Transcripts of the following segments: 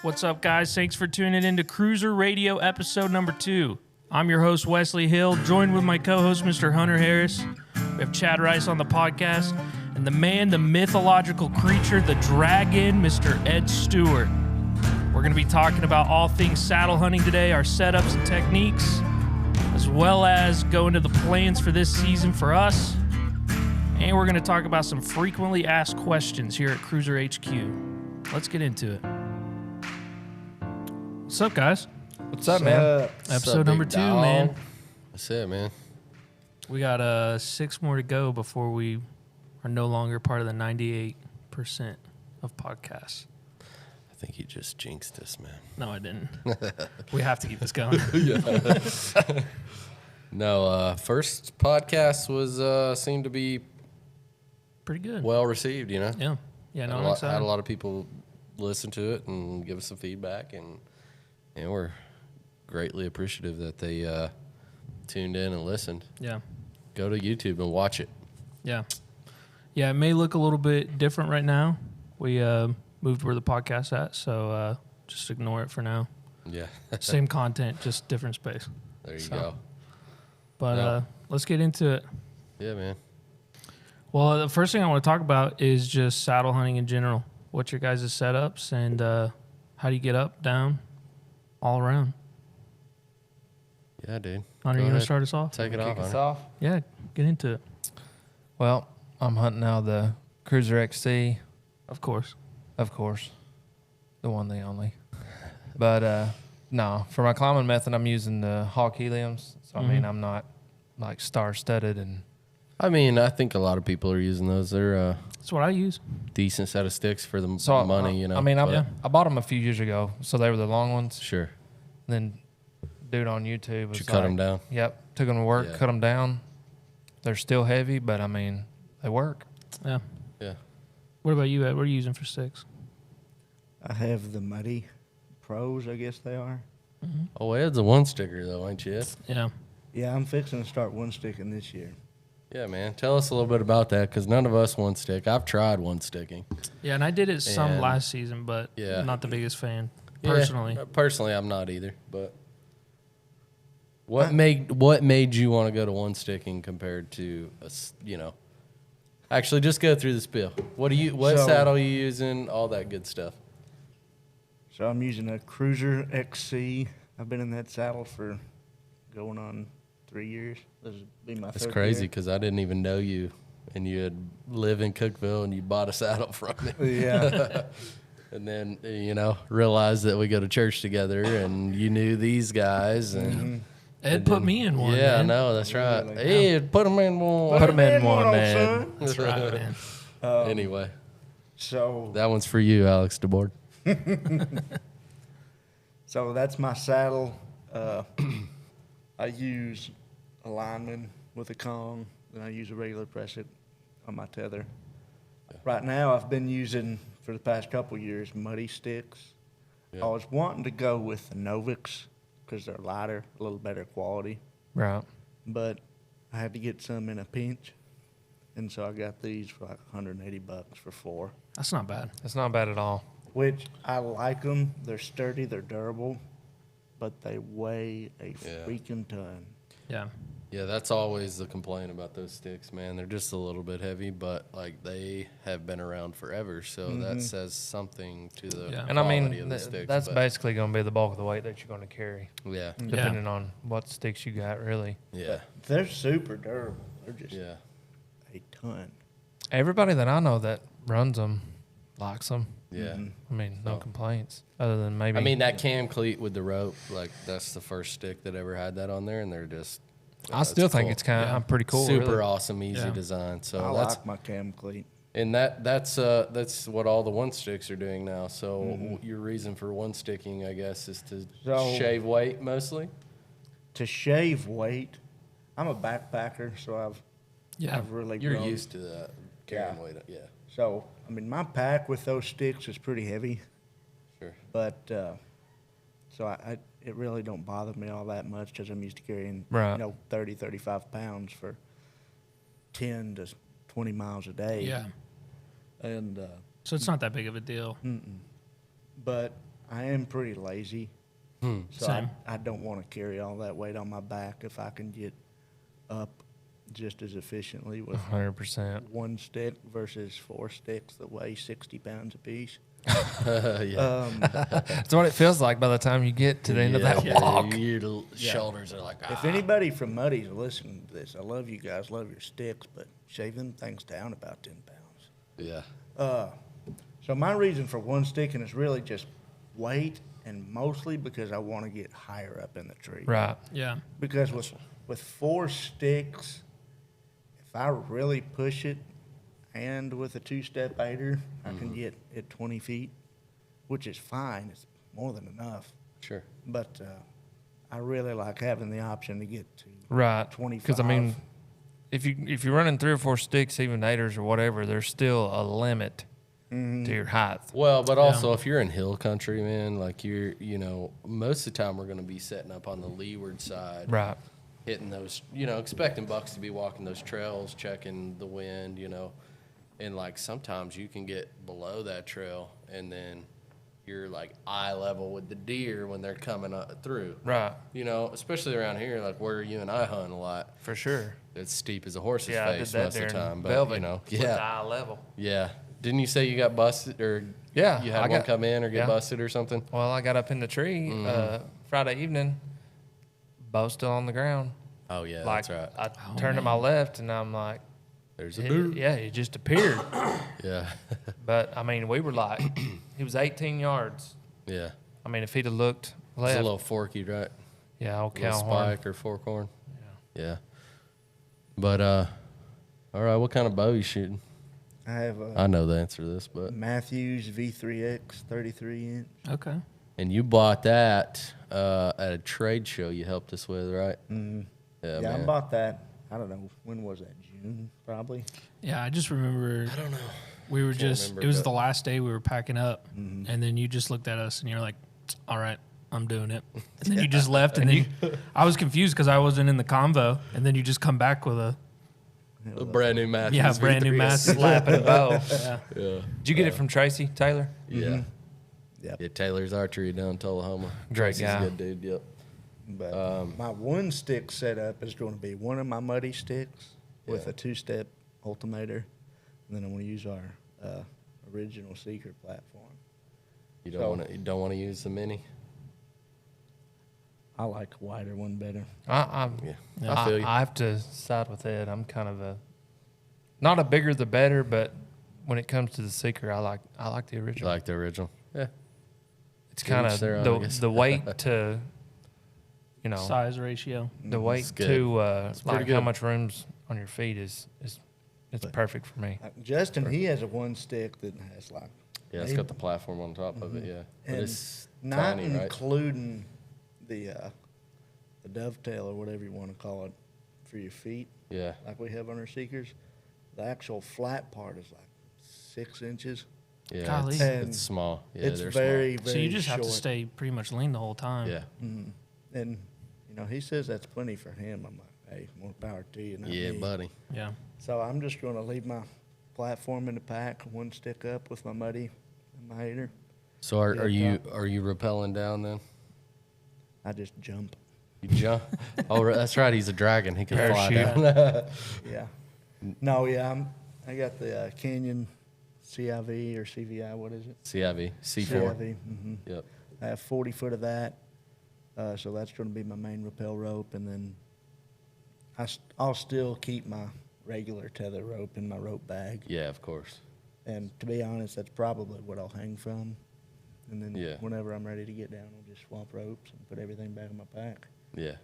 What's up, guys? Thanks for tuning in to CRÜZR Radio episode number 2. I'm your host, Wesley Hill, joined with my co-host, Mr. Hunter Harris. We have Chad Rice on the podcast, and the man, the mythological creature, the dragon, Mr. Ed Stewart. We're going to be talking about all things saddle hunting today, our setups and techniques, as well as go into the plans for this season for us. And we're going to talk about some frequently asked questions here at CRÜZR HQ. Let's get into it. What's up, guys? What's up, man? Episode number 2, man. That's it, man. We got 6 more to go before we are no longer part of the 98% of podcasts. I think you just jinxed us, man. No, I didn't. We have to keep this going. No, first podcast was seemed to be Pretty good. well received, you know? Yeah. Yeah, no, I'm had excited. a lot of people listen to it and give us some feedback, and we're greatly appreciative that they tuned in and listened. Yeah. Go to YouTube and watch it. Yeah. Yeah, it may look a little bit different right now. We moved where the podcast's at, so just ignore it for now. Yeah. Same content, just different space. There you go. But No. let's get into it. Yeah, man. Well, the first thing I want to talk about is just saddle hunting in general. What's your guys' setups, and how do you get up, down, all around? Yeah, dude. Hunter, you want to start us off? Take it off, Kick us Hunter. off. Yeah, get into it. Well, I'm hunting now the CRÜZR XC, Of course. of course, the one, the only. But no, for my climbing method, I'm using the Hawk Heliums. So I mean, I'm not like star-studded and I mean, I think a lot of people are using those. They're That's what I use. decent set of sticks for the so money, you know. I mean, but- I bought them a few years ago, so they were the long ones. Sure. Then, dude on YouTube was Did you cut them down? Yep, took them to work, Yeah. cut them down. They're still heavy, but I mean, they work. Yeah. Yeah. What about you, Ed? What are you using for sticks? I have the Muddy Pros, I guess they are. Oh, Ed's a one sticker though, ain't you? Ed? Yeah. Yeah, I'm fixing to start one sticking this year. Yeah, man. Tell us a little bit about that, because none of us one stick. I've tried one sticking. Yeah, and I did it some And- last season, but Yeah. not the biggest fan, Yeah, personally. personally, I'm not either. But what made you want to go to one sticking compared to Actually, just go through the spiel. What So- saddle are you using? All that good stuff. So I'm using a CRÜZR XC. I've been in that saddle for going on 3 years. This will be my That's third crazy year. because I didn't even know you, and you had live in Cookeville and you bought a saddle from me. Yeah. And then, realized that we go to church together and you knew these guys. And Ed put me in one. yeah, I man. know. That's right. Really? Hey, put them in one. Put 'em in one, old man. son. That's right, man. Anyway, So, that one's for you, Alex DeBoard. so that's my saddle. I use a lineman with a Kong, then I use a regular Pressett on my tether. Right now, I've been using, for the past couple years, Muddy sticks. Yeah. I was wanting to go with the Novics because they're lighter, a little better quality, Right. but I had to get some in a pinch, and so I got these for like $180 for 4. That's not bad. It's not bad at all. Which I like them. They're sturdy, they're durable, but they weigh a Yeah. freaking ton. Yeah. Yeah, that's always the complaint about those sticks, man. They're just a little bit heavy, but like they have been around forever, so that says something to the Yeah. And I quality mean, of the sticks. that's but- basically going to be the bulk of the weight that you're going to carry, yeah, depending on what sticks you got, really. yeah, They're super durable. They're just yeah. a ton. Everybody that I know that runs them likes them. Yeah. I mean, no Oh. complaints, other than maybe. I mean, that cam cleat with the rope, like that's the first stick that ever had that on there, and they're just. I still think cool. it's kind of Yeah. pretty cool. super really. awesome, easy Yeah. design. So I that's like my cam cleat. and that's what all the one sticks are doing now. So your reason for one sticking, I guess, is to So- shave weight mostly. To shave weight, I'm a backpacker, so Yeah. I've really You're grown. used to that carrying Yeah. weight. Yeah, So, I mean, my pack with those sticks is pretty heavy, sure. but so it really don't bother me all that much because I'm used to carrying, Right. 30, 35 pounds for 10 to 20 miles a day. Yeah. And So it's not that big of a deal. but I am pretty lazy. So Same. I don't want to carry all that weight on my back if I can get up just as efficiently with 100%. one stick versus 4 sticks that weigh 60 pounds apiece. Yeah. That's what it feels like by the time you get to the end of that walk. Your shoulders are like, If anybody from Muddy's listening to this, I love you guys, love your sticks, but shave them things down about 10 pounds. yeah. So my reason for one sticking is really just weight, and mostly because I want to get higher up in the tree. Right. Yeah. Because with 4 sticks, if I really push it, and with a 2-step aider, I can get at 20 feet, which is fine. It's more than enough. Sure. But I really like having the option to get to Right. 25. Because, I mean, if you're running 3 or 4 sticks, even 8ers or whatever, there's still a limit to your height. Well, but also if you're in hill country, man, like most of the time we're going to be setting up on the leeward side. Right. Hitting those, expecting bucks to be walking those trails, checking the wind, and like sometimes you can get below that trail and then you're like eye level with the deer when they're coming up through. Right. Especially around here, like where you and I hunt a lot. For sure. It's steep as a horse's Yeah, I did face that most of the during time. But, Velvet with the yeah. eye level. Yeah. Didn't you say you got busted or Yeah, you had I one got- come in or get yeah. busted or something? Well, I got up in the tree Friday evening, bow still on the ground. Oh, yeah, Like, that's right. I turned to my left, and I'm like, There's a boot. yeah, he just appeared. Yeah. But, I mean, we were like, he was 18 yards. Yeah. I mean, if he'd have looked It's left, a little forky, right? yeah, old Little cow horn. spike or fork horn. Yeah. But, all right, what kind of bow you shooting? I have I a know the answer to this, but. Matthews V3X 33-inch. Okay. And you bought that at a trade show you helped us with, right? Mm-hmm. Yeah, Yeah, I man. bought that. I don't know, when was that? June, probably. Yeah, I just remember I don't know. we were remember, it was but- the last day we were packing up, and then you just looked at us and you're like, all right, I'm doing it. And then you just left, and then I was confused because I wasn't in the convo, and then you just come back with a A brand new Matthews. brand new V3S. Matthews. Slapping a bow. Yeah. Yeah. Did you get it from Tracy Taylor? Yeah. Yep. Yeah, Taylor's Archery down in Tullahoma. Great Tracy's guy. a good dude, yep. But my one stick setup is going to be one of my muddy sticks with Yeah. a 2-step ultimator. And then I'm going to use our original Seeker platform. You So- don't want to use the mini? I like a wider one better. I Yeah. I feel you. I have to side with Ed. I'm kind of not a bigger the better, but when it comes to the Seeker, I like the You original. like the original? Yeah. It's to kind each of their own, I guess. the weight to, Size ratio. the weight It's good. to pretty like how good. much room's on your feet is perfect for me. Justin, he has a one stick that has like Yeah, it's got the platform on top of it, yeah. But And it's not tiny, right? including the dovetail or whatever you want to call it for your feet, Yeah. like we have on our Seekers. The actual flat part is like 6 inches. Yeah, Golly. And it's small. Yeah, it's they're very, So you just short. have to stay pretty much lean the whole time. small. Yeah. And he says that's plenty for him. I'm like, hey, more power to you. Not Yeah, me. buddy. Yeah. So I'm just going to leave my platform in the pack, one stick up with my muddy and my hater. So are Yeah, you rappelling down then? I just jump. You jump? That's right. He's a dragon. He can fly Parachute. down. Yeah. No, yeah, I got the Canyon CIV or CVI. What is it? CIV, C4. CIV. Mm-hmm. Yep. I have 40 foot of that, so that's going to be my main rappel rope, and then I'll still keep my regular tether rope in my rope bag. Yeah, of course. And to be honest, that's probably what I'll hang from. And then Yeah. whenever I'm ready to get down, I'll just swap ropes and put everything back in my pack. Yeah.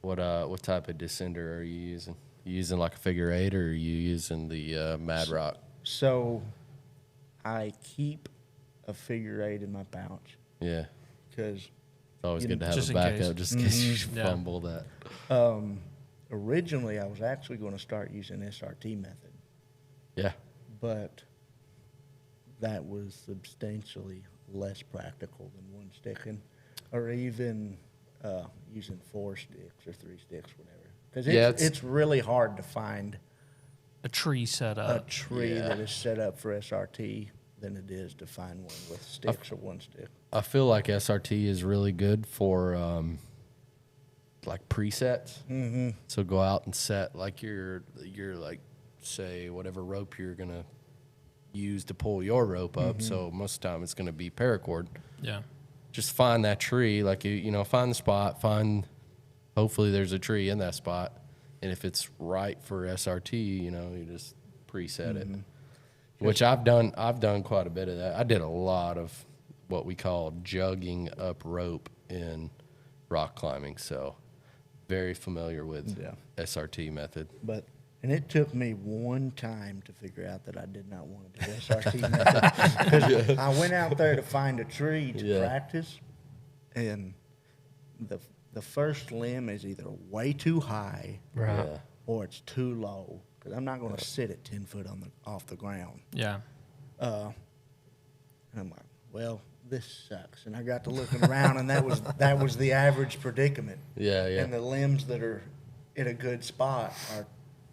What type of descender are you using? You using like a figure 8 or are you using the Mad Rock? So I keep a figure 8 in my pouch Yeah. because It's always You good to have just a in case. backup just in case you Yeah. fumble that. originally I was actually going to start using SRT method, Yeah. but that was substantially less practical than one sticking or even using 4 sticks or 3 sticks, whatever. Because Yeah, it's really hard to find A tree set a up. tree Yeah. that is set up for SRT than it is to find one with sticks or one stick. I feel like SRT is really good for like presets. Mm-hmm. So go out and set like your like, say whatever rope you're gonna use to pull your rope up. So most of the time it's gonna be paracord. Yeah. Just find that tree, like you know, find the spot, hopefully there's a tree in that spot, and if it's right for SRT, you know, you just preset it. Which I've done quite a bit of that. I did a lot of what we call jugging up rope in rock climbing, so very familiar with SRT method. And it took me one time to figure out that I did not want to do SRT method. 'Cause I went out there to find a tree to practice, and the first limb is either way too high Right. or it's too low. Because I'm not going to sit at 10 foot off the ground. Yeah. And I'm like, well, this sucks. And I got to looking around, and that was the average predicament. Yeah, yeah. And the limbs that are in a good spot are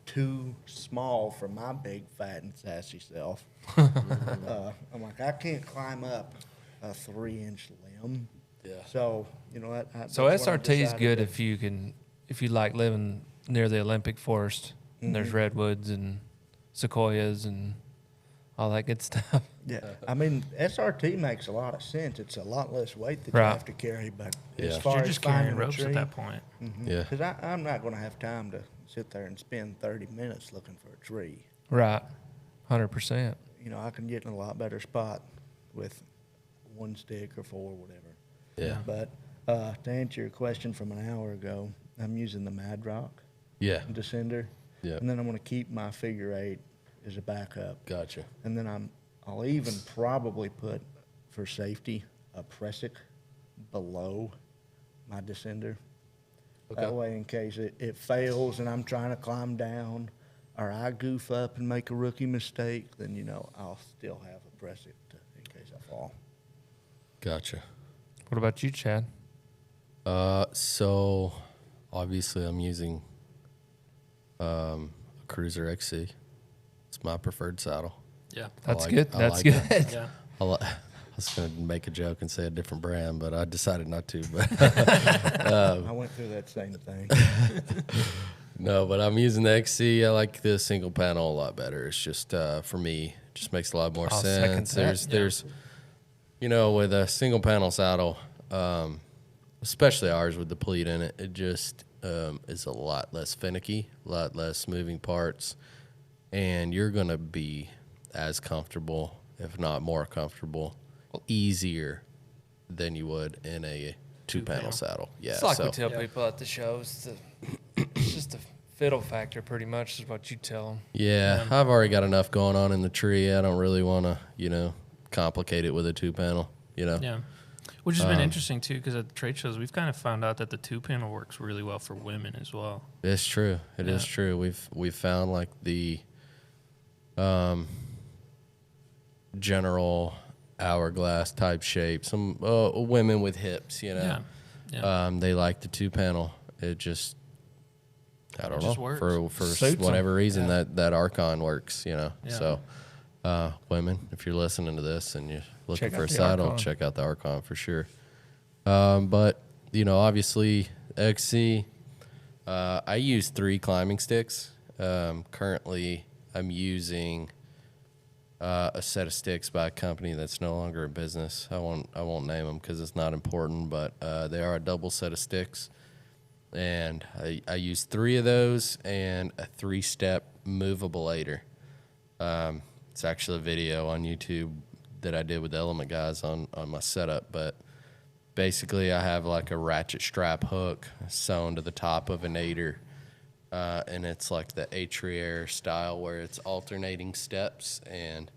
too small for my big, fat, and sassy self. I'm like, I can't climb up a 3-inch limb. Yeah. So, you know, So that's what I SRT is decided good to- if you like living near the Olympic forest and there's redwoods and sequoias and all that good stuff. Yeah, I mean, SRT makes a lot of sense. It's a lot less weight that Right. you have to carry, but as Yeah. far You're as just carrying finding a ropes tree, at that point. Yeah. because I'm not going to have time to sit there and spend 30 minutes looking for a tree. Right. 100%. You know, I can get in a lot better spot with one stick or 4, whatever. Yeah. But to answer your question from an hour ago, I'm using the Mad Rock Yeah. Descender, Yeah. and then I'm going to keep my figure 8 as a backup. Gotcha. And then I'll even probably put, for safety, a Pressic below my descender. Okay. That way, in case it fails and I'm trying to climb down, or I goof up and make a rookie mistake, then, you know, I'll still have a Pressic in case I fall. Gotcha. What about you, Chad? So obviously I'm using a CRÜZR XC. It's my preferred saddle. Yeah. That's like- good. I That's like good. it. Yeah. I was going to make a joke and say a different brand, but I decided not to. But I went through that same thing. no, but I'm using the XC. I like the single panel a lot better. It's just for me, it just makes a lot more I'll second sense. that. There's, you know, with a single panel saddle, especially ours with the pleat in it, it just is a lot less finicky, a lot less moving parts, and you're going to be as comfortable, if not more comfortable, easier than you would in a two-panel saddle. Yeah, It's like so we tell people at the shows. It's just a fiddle factor, pretty much, is what you tell them. yeah, I've already got enough going on in the tree. I don't really want to, you know, complicate it with a two-panel. You know. Yeah. Which has been interesting, too, because at the trade shows, we've kind of found out that the 2-panel works really well for women as well. It's true. It is Yeah. true. We've found like the general hourglass type shape. Some women with hips, you know, Yeah. Yeah. they like the 2-panel. It just, I don't just know, works. for Suits 'em. whatever reason that Archon works, you know. Yeah. So, women, if you're listening to this and you're looking Check for out a the saddle, Archon. check out the Archon for sure. But you know, obviously XC, I use 3 climbing sticks. Currently, I'm using a set of sticks by a company that's no longer in business. I won't name them because it's not important, but they are a double set of sticks, and I use 3 of those and a 3-step movable aider. It's actually a video on YouTube that I did with the Element guys on my setup, but basically I have like a ratchet strap hook sewn to the top of an aider, and it's like the Atriere style where it's alternating steps, and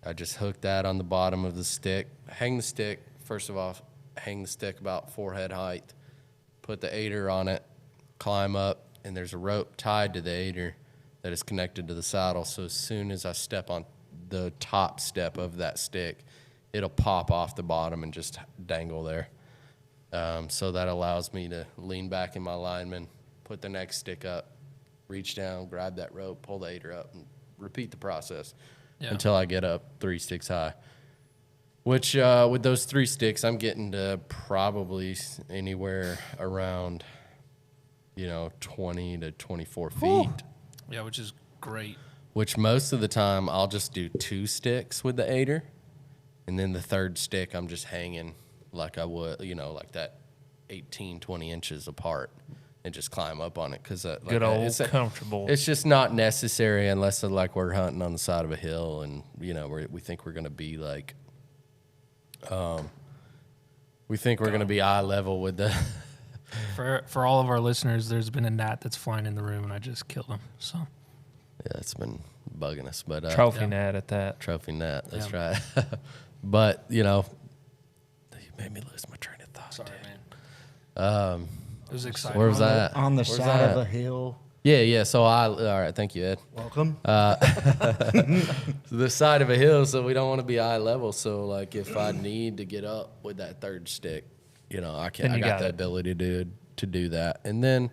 I just hook that on the bottom of the stick, hang the stick about forehead height, put the aider on it, climb up, and there's a rope tied to the aider that is connected to the saddle. So as soon as I step on the top step of that stick, it'll pop off the bottom and just dangle there. So that allows me to lean back in my lineman, put the next stick up, reach down, grab that rope, pull the aider up, and repeat the process. until I get up 3 sticks high. Which with those 3 sticks, I'm getting to probably anywhere around, 20 to 24 feet. Yeah, which is great. Which most of the time I'll just do 2 sticks with the aider, and then the third stick I'm just hanging like I would, like that 18, 20 inches apart, and just climb up on it because Good old comfortable. It's just not necessary unless we're hunting on the side of a hill and we think we're gonna be like, we think we're gonna be eye level with the. For all of our listeners, there's been a gnat that's flying in the room, and I just killed him. So. Yeah, it's been bugging us, but trophy gnat at that. Trophy gnat, that's right. But you made me lose my train of thought. Sorry, man. It was exciting. Where was that? On the Where's side that of at? a hill. Yeah. So all right. Thank you, Ed. Welcome. The side of a hill, so we don't want to be eye level. So like, if I need to get up with that third stick, I can. I got the ability to do that, and then.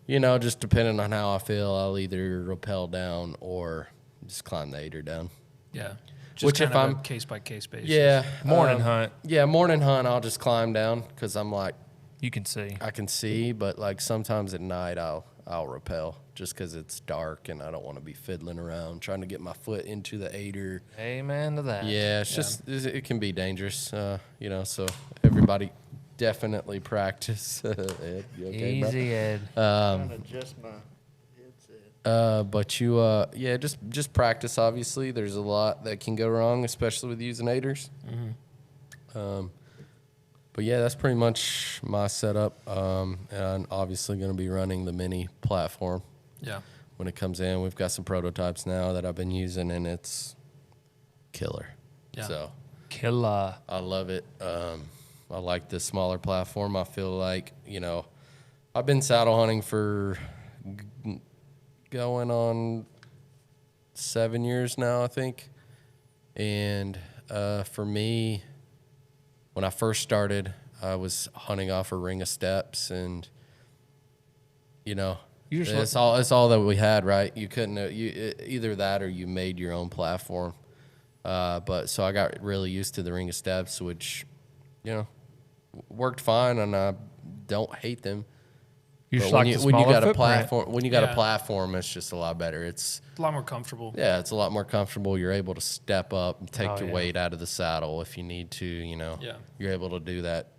Just depending on how I feel, I'll either rappel down or just climb the aider down. Yeah. Just Which kind if of I'm a case-by-case basis. Yeah. Morning hunt. Yeah, morning hunt, I'll just climb down because I'm like, You can see. I can see, but like sometimes at night I'll rappel just because it's dark and I don't want to be fiddling around trying to get my foot into the aider. Amen to that. Yeah, it can be dangerous, so everybody definitely practice. Ed, you okay, Easy, Ed. Trying to adjust my headset. But you, just practice. Obviously, there's a lot that can go wrong, especially with using aiders. But yeah, that's pretty much my setup. And I'm obviously going to be running the mini platform. Yeah. When it comes in, we've got some prototypes now that I've been using, and it's killer. Yeah. So Killer. I love it. I like the smaller platform. I feel like, I've been saddle hunting for going on 7 years now, I think. And for me, when I first started, I was hunting off a ring of steps, and it's all that we had, right? You couldn't either that or you made your own platform. But so I got really used to the ring of steps, which worked fine, and I don't hate them. You But just when like you, the when you smaller got a footprint. platform, Yeah. a platform, it's just a lot better. It's A lot more comfortable. yeah, it's a lot more comfortable. You're able to step up and take Oh, your yeah. weight out of the saddle if you need to. Yeah. You're able to do that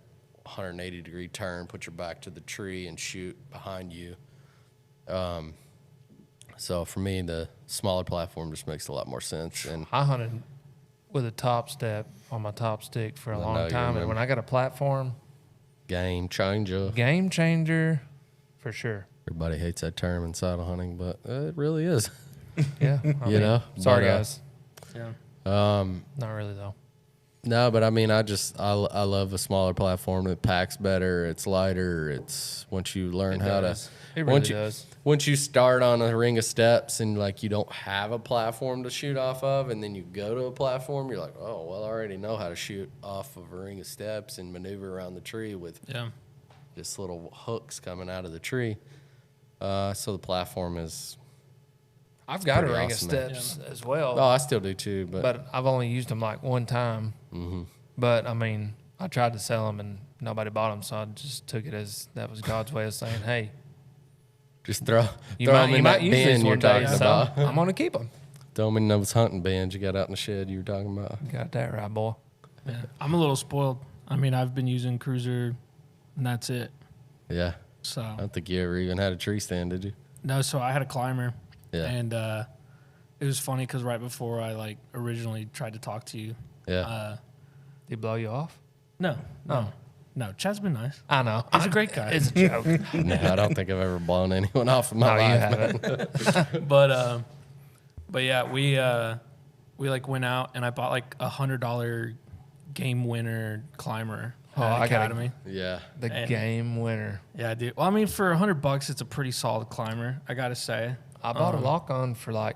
180-degree turn, put your back to the tree, and shoot behind you. So for me, the smaller platform just makes a lot more sense. And I hunted with a top step on my top stick for a I know, long you time, and remember. when I got a platform, game changer. game changer for sure. Everybody hates that term in saddle hunting, but it really is. Yeah. I mean, Sorry, but, guys. Yeah. Not really, though. No, but I mean, I love a smaller platform. It packs better. It's lighter. It's once you learn how to. It really once does. Once you start on a ring of steps and like you don't have a platform to shoot off of, and then you go to a platform, you're like, oh well, I already know how to shoot off of a ring of steps and maneuver around the tree with just little hooks coming out of the tree. So the platform is. I've got a pretty ring awesome, of man. steps as well. Oh, I still do too, But I've only used them like one time. Mm-hmm. But I mean, I tried to sell them and nobody bought them, so I just took it as that was God's way of saying, "Hey, just throw you them in might that use this bin you're one day, talking so about. I'm gonna keep them." Throw them in those hunting bins you got out in the shed you were talking about. Got that right, boy. Yeah. I'm a little spoiled. I mean, I've been using CRÜZR, and that's it. Yeah. So I don't think you ever even had a tree stand, did you? no, so I had a climber, Yeah. and it was funny because right before I like originally tried to talk to you, Yeah. Did he blow you off? no, Oh. no, Chad's been nice. I know. He's a great guy. It's a joke. No, I don't think I've ever blown anyone off in my No, you life. haven't. But yeah, we like went out and I bought like $100 game winner climber Oh, at I gotta- Academy. Yeah. The And- game winner. Yeah, dude. Well, I mean, for $100, it's a pretty solid climber. I gotta say. I bought a lock on for like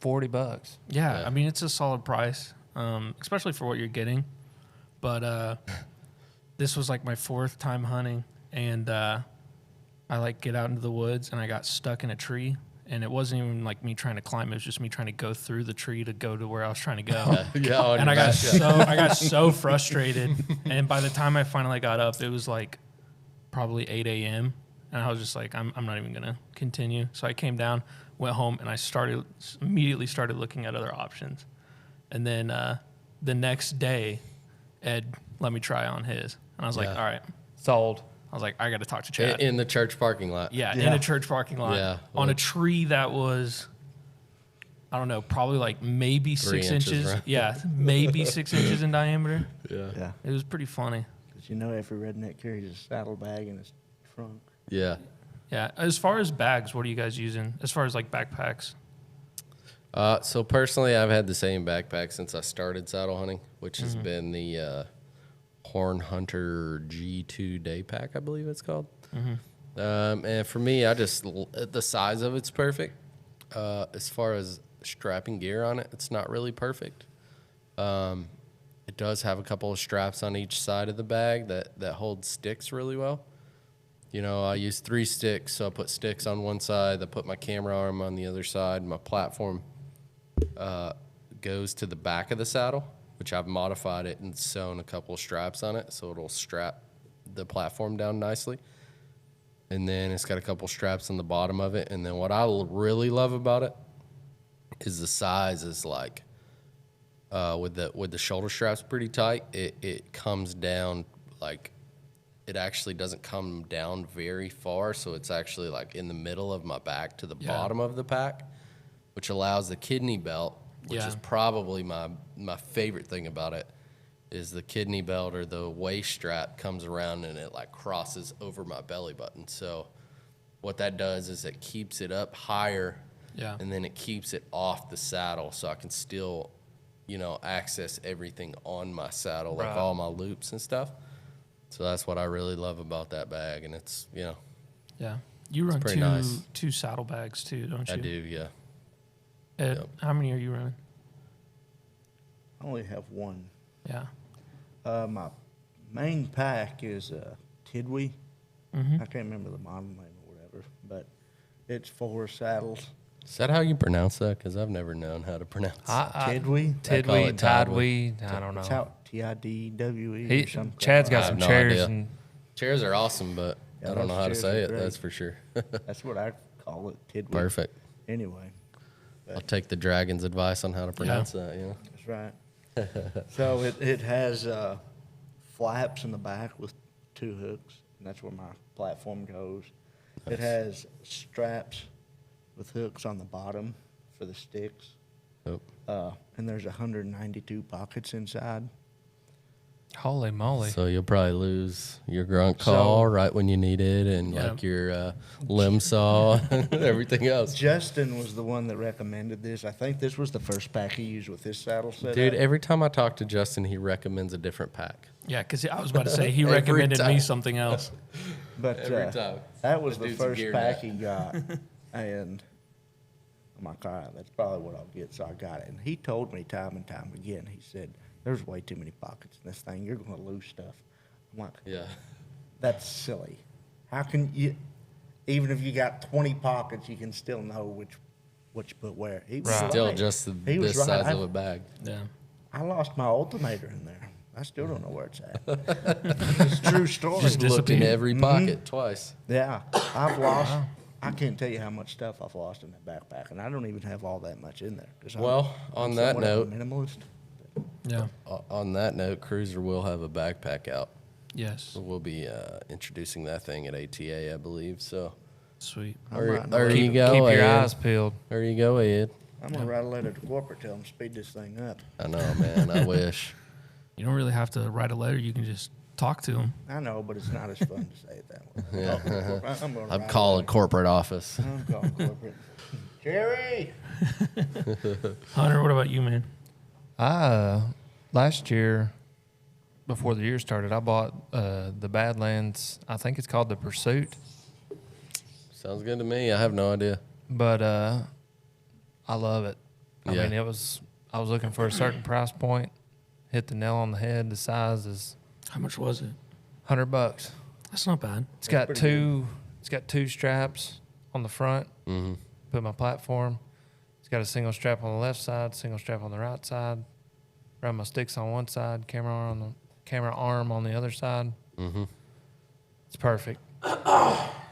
$40. Yeah, Yeah. I mean, it's a solid price, especially for what you're getting. But this was like my 4th time hunting, and I like get out into the woods, and I got stuck in a tree, and it wasn't even like me trying to climb. It was just me trying to go through the tree to go to where I was trying to go. And I got so frustrated. And by the time I finally got up, it was like probably 8 a.m. And I was just like, I'm not even gonna continue. So I came down, went home, and I immediately started looking at other options. And then the next day, Ed let me try on his, and I was like, all right, Sold. I was like, I got to talk to Chad. In the church parking lot. Yeah, in a church parking lot. Yeah, on a tree that was, I don't know, probably like maybe 6 inches. right? Yeah, maybe 6 inches in diameter. Yeah. It was pretty funny. Because you know every redneck carries a saddlebag in his trunk. Yeah. Yeah. As far as bags, what are you guys using? As far as like backpacks? So personally, I've had the same backpack since I started saddle hunting, which has been the Horn Hunter G2 Day Pack, I believe it's called. And for me, the size of it's perfect. As far as strapping gear on it, it's not really perfect. It does have a couple of straps on each side of the bag that hold sticks really well. You know, I use 3 sticks, so I put sticks on one side, I put my camera arm on the other side. My platform goes to the back of the saddle, which I've modified it and sewn a couple of straps on it, so it'll strap the platform down nicely. And then it's got a couple straps on the bottom of it. And then what I really love about it is the size is like, with the shoulder straps pretty tight, it comes down like, it actually doesn't come down very far, so it's actually like in the middle of my back to the bottom of the pack, which allows the kidney belt, which is probably my favorite thing about it, is the kidney belt or the waist strap comes around and it like crosses over my belly button. So what that does is it keeps it up higher, and then it keeps it off the saddle, so I can still, you know, access everything on my saddle, like all my loops and stuff. So that's what I really love about that bag, and it's, you know. Yeah. You run nice. two saddlebags too, don't you? I do, yeah. Ed, how many are you running? I only have one. Yeah. My main pack is a Tidwee. I can't remember the model name or whatever, but it's 4 saddles. Is that how you pronounce that? Because I've never known how to pronounce it. Tidwee? Tidwee, it Tidwee. Tidwee. I don't It's know. how Tidwe or something. Chad's got I some have no chairs idea. and Chairs are awesome, but Yeah, I don't know those how to chairs say are it, great. that's for sure. That's what I call it, Tidwee. Perfect. Anyway, I'll take the dragon's advice on how to pronounce that, you know. that's right. So it has flaps in the back with 2 hooks, and that's where my platform goes. It has straps with hooks on the bottom for the sticks. Yep. And there's 192 pockets inside. holy moly. So you'll probably lose your grunt call right when you need it, and like your limb saw and everything else. Justin was the one that recommended this. I think this was the first pack he used with his saddle set. Dude, every time I talk to Justin, he recommends a different pack. Yeah, because I was about to say he Every recommended me time. something else. But Every time. that was That the dude's first geared pack up. he got. And I'm like, all right, that's probably what I'll get. So I got it. And he told me time and time again, he said, there's way too many pockets in this thing. You're going to lose stuff. I'm like, Yeah. that's silly. How can you, even if you got 20 pockets, you can still know what you put where. He was Still right. just He was this right. size of a bag. Yeah. I lost my alternator in there. I still don't know where it's at. It's a true story. Just Looked in disappeared. every pocket twice. Yeah, I've lost. I can't tell you how much stuff I've lost in that backpack, and I don't even have all that much in there. 'Cause Well, on that somewhat of a note, minimalist. Yeah. On that note, CRÜZR will have a backpack out. Yes. So we'll be introducing that thing at ATA, I believe. So Sweet. there you go, Keep your Ed. eyes peeled. There you go, Ed. I'm gonna write a letter to corporate, tell them speed this thing up. I know, man. I wish. You don't really have to write a letter. You can just talk to him. I know, but it's not as fun to say it that way. I'm calling corporate office. I'm calling corporate. Jerry. Hunter, what about you, man? Last year, before the year started, I bought the Badlands. I think it's called the Pursuit, Sounds good to me. I have no idea. but I love it. I Yeah. mean, I was looking for a certain price point. Hit the nail on the head. The size is How much was it? $100. That's not bad. It's got two straps on the front, Mm-hmm. put my platform. It's got a single strap on the left side, single strap on the right side. Run my sticks on one side, camera arm on the other side. Mm-hmm. It's perfect.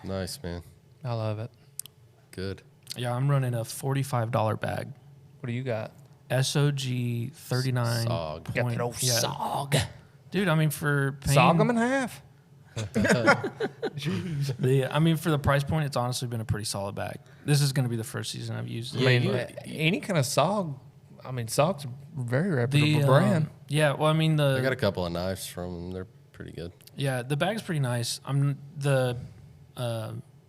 Nice, man. I love it. Good. Yeah, I'm running a $45 bag. What do you got? SOG 39. Sog. Got that old sog. Dude, I mean, for paying, Sog them in half. for the price point, it's honestly been a pretty solid bag. This is going to be the first season I've used it. I mean, any kind of sog. I mean, Sog's a very reputable The brand. yeah, well, I mean I got a couple of knives from them. They're pretty good. yeah, the bag's pretty nice. I'm the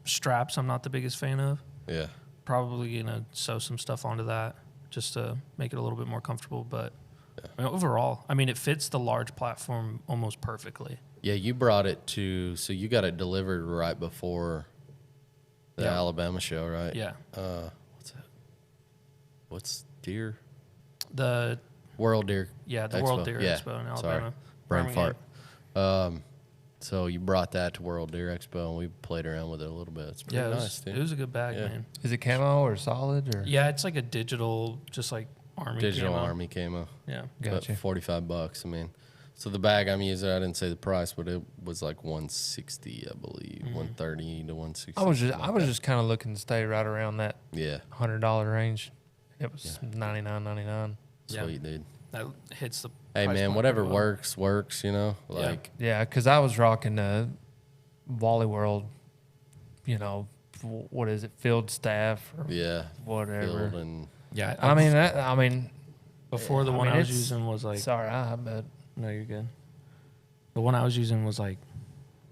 straps. I'm not the biggest fan of. Yeah. Probably gonna sew some stuff onto that just to make it a little bit more comfortable. But I mean, overall, I mean, it fits the large platform almost perfectly. Yeah, you brought it to, so you got it delivered right before the Yeah. Alabama show, right? Yeah, What's that? What's Deer? the World Deer. the Expo. World Deer Yeah, Expo in Alabama. sorry. Brain Birmingham. fart. So you brought that to World Deer Expo, and we played around with it a little bit. It's pretty Yeah, nice, dude. it was a good bag, Yeah. man. Is it camo or solid or? Yeah, it's like a digital, just like army. Digital camo. Army camo. Yeah. Gotcha. But $45. I mean, so the bag I'm using, I didn't say the price, but it was like $160, I believe, Mm-hmm. $130 to $160. I was just kind of looking to stay right around that Yeah, $100 range. It was $99.99. Yeah. sweet, dude. That hits the. Hey, price man, point whatever pretty well. works, you know? Like, Yeah, because I was rocking Wally World, what is it, field staff or yeah, whatever. filled and Yeah, I mean, before the I one mean, I was it's- using was like. it's all right, but No, you're good. The one I was using was like,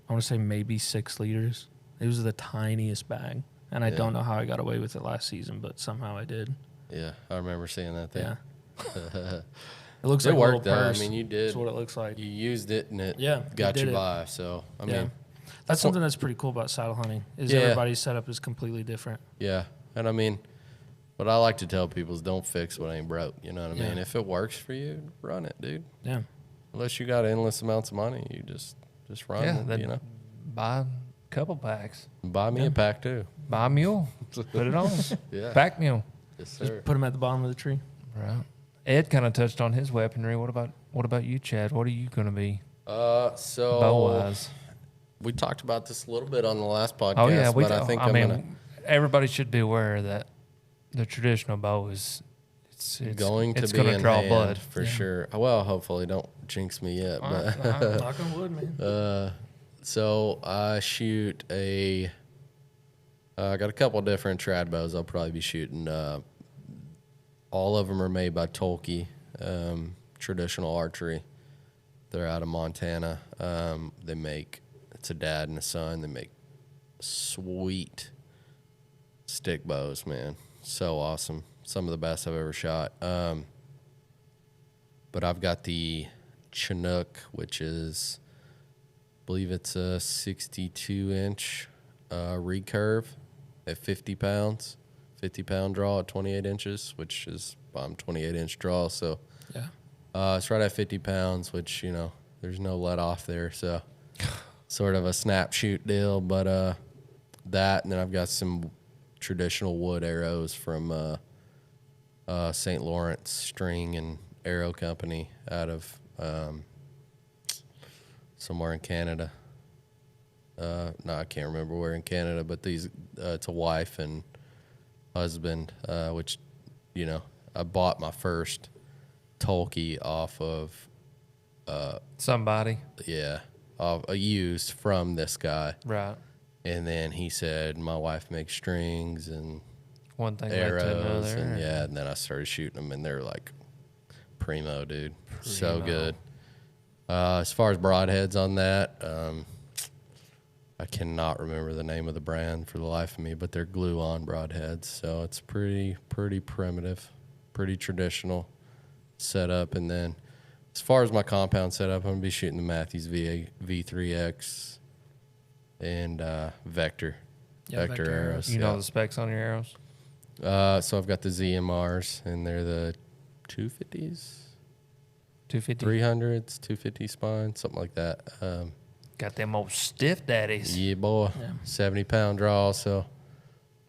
I want to say maybe 6 liters. It was the tiniest bag, and I Yeah. don't know how I got away with it last season, but somehow I did. yeah, I remember seeing that thing. Yeah. It looks It like a worked, little though. I purse. mean, you did. That's what it looks like. You used it, and it Yeah, got it you did it. by. So, I Yeah. mean, That's something that's pretty cool about saddle hunting. Is Yeah. everybody's setup is completely different. yeah. And I mean, what I like to tell people is don't fix what ain't broke. You know what I Yeah. mean? If it works for you, run it, dude. Yeah. Unless you got endless amounts of money, you just run yeah, it, then you know? buy a couple packs. Buy me a pack, too. Buy a mule. Put it on. Yeah. Pack mule. Yes, sir. Put them at the bottom of the tree. Right. Ed kind of touched on his weaponry. What about you, Chad? What are you going to be So bow-wise? we talked about this a little bit on the last podcast, Oh, yeah. but I think I'm gonna everybody should be aware that the traditional bow is it's going to it's be gonna in draw hand blood. for sure. Well, hopefully, don't jinx me yet. But Knock on wood, man. so I shoot I got a couple different trad bows. I'll probably be shooting. All of them are made by Tolkien, traditional archery. They're out of Montana. They make, it's a dad and a son. They make sweet stick bows, man. So awesome. Some of the best I've ever shot. But I've got the Chinook, which is, I believe it's a 62-inch recurve at 50 pounds. 50-pound draw at 28 inches, which is, I'm 28-inch draw. So Yeah. it's right at 50 pounds, which, there's no let off there. So sort of a snap shoot deal. But that, and then I've got some traditional wood arrows from St. Lawrence String and Arrow Company out of somewhere in Canada. No, I can't remember where in Canada, but these, it's a wife and husband, which, I bought my first Tolkien off of, Somebody. of a used from this guy. Right. And then he said, my wife makes strings and One thing led to arrows. another. And then I started shooting them, and they're like primo, dude. So Primo. good. As far as broadheads on that, I cannot remember the name of the brand for the life of me, but they're glue-on broadheads. So it's pretty primitive, pretty traditional setup. And then as far as my compound setup, I'm going to be shooting the Matthews V3X and Vector Vector arrows. You know the specs on your arrows? So I've got the ZMRs, and they're the 250s, 250. 300s, 250 spine, something like that. Got them old stiff daddies. Yeah, boy. Yeah. 70-pound draw. So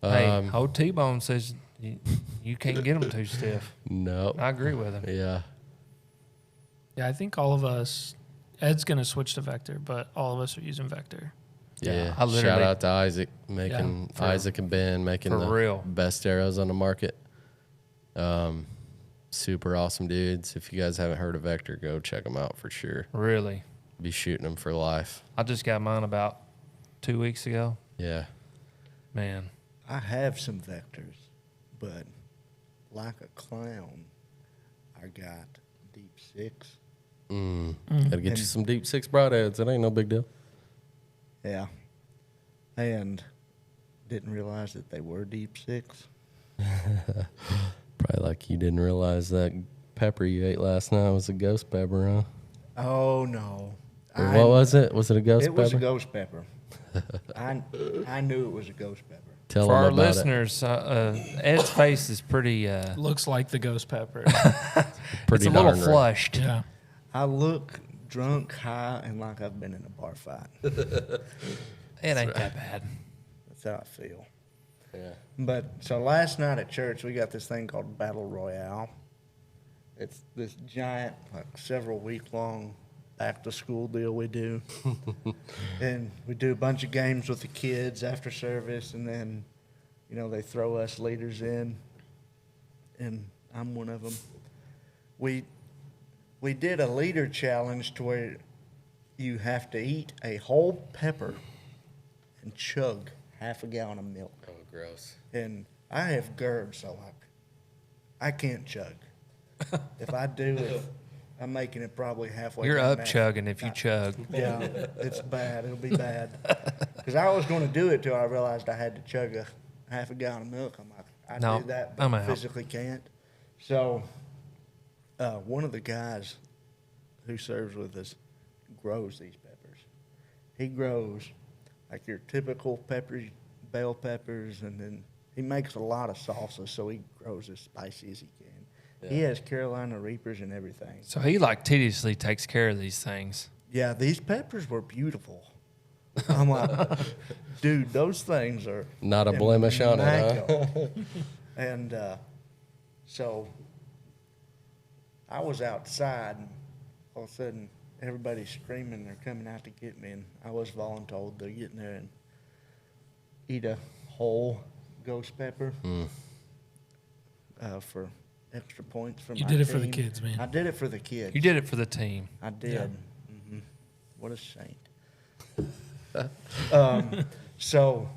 Hey, old T-Bone says you can't get them too stiff. No. I agree with him. Yeah. Yeah, I think all of us. Ed's gonna switch to Vector, but all of us are using Vector. Yeah. I literally- Shout out to Isaac making For- Isaac and Ben making for the real. best arrows on the market. Super awesome dudes. If you guys haven't heard of Vector, go check them out for sure. Really. Be shooting them for life. I just got mine about 2 weeks ago. Yeah. Man. I have some vectors, but like a clown, I got deep six. Gotta get you some deep 6 broadheads. It ain't no big deal. Yeah. And didn't realize that they were deep six. Probably like you didn't realize that pepper you ate last night was a ghost pepper, huh? Oh, no. Or what was it? Was it a ghost It pepper? was a ghost pepper. I knew it was a ghost pepper. Tell For them our about listeners, Ed's face is pretty Looks like the ghost pepper. it. Pretty it's a little darn right. flushed. Yeah. I look drunk, high, and like I've been in a bar fight. It ain't that bad. That's how I feel. Yeah. But so last night at church, we got this thing called Battle Royale. It's this giant, like several week long back to school deal we do. And we do a bunch of games with the kids after service, and then, you know, they throw us leaders in, and I'm one of them. We did a leader challenge to where you have to eat a whole pepper and chug half a gallon of milk. Oh, gross. And I have GERD, so I can't chug. If I do it, I'm making it probably halfway. You're down up that. chugging if you chug. Yeah, it's bad. It'll be bad. Because I was going to do it till I realized I had to chug a half a gallon of milk. I'm like, I No, do that, but I'm out. physically can't. So one of the guys who serves with us grows these peppers. He grows like your typical peppers, bell peppers, and then he makes a lot of salsa, so he grows as spicy as he can. He has Carolina Reapers and everything. So he like tediously takes care of these things. Yeah, these peppers were beautiful. I'm like, dude, those things are Not a blemish on it, huh? immaculate. And so I was outside, and all of a sudden everybody's screaming. They're coming out to get me, and I was voluntold to get in there and eat a whole ghost pepper for extra points for You my did it for the team. kids, man. I did it for the kids. You did it for the team. I did. Yeah. Hmm. What a saint. So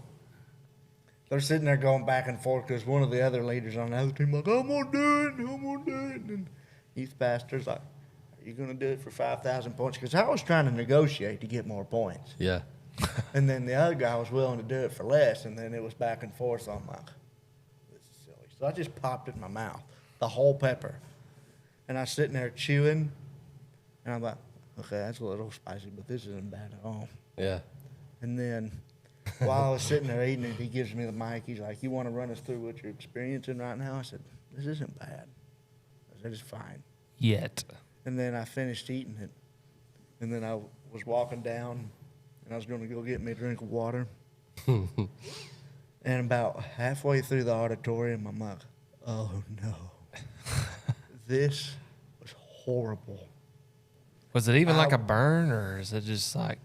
they're sitting there going back and forth because one of the other leaders on the other team like, I'm gonna do it, I'm gonna do it. And youth pastor's like, are you gonna do it for 5,000 points? Because I was trying to negotiate to get more points. Yeah. And then the other guy was willing to do it for less, and then it was back and forth. So I'm like, this is silly. So I just popped it in my mouth, the whole pepper. And I was sitting there chewing, and I'm like, okay, that's a little spicy, but this isn't bad at all. Yeah. And then while I was sitting there eating it, he gives me the mic. He's like, you want to run us through what you're experiencing right now? I said, this isn't bad. I said, it's fine. Yet. And then I finished eating it. And then I was walking down, and I was going to go get me a drink of water. And about halfway through the auditorium, I'm like, oh, no. This was horrible. Was it even like a burn, or is it just like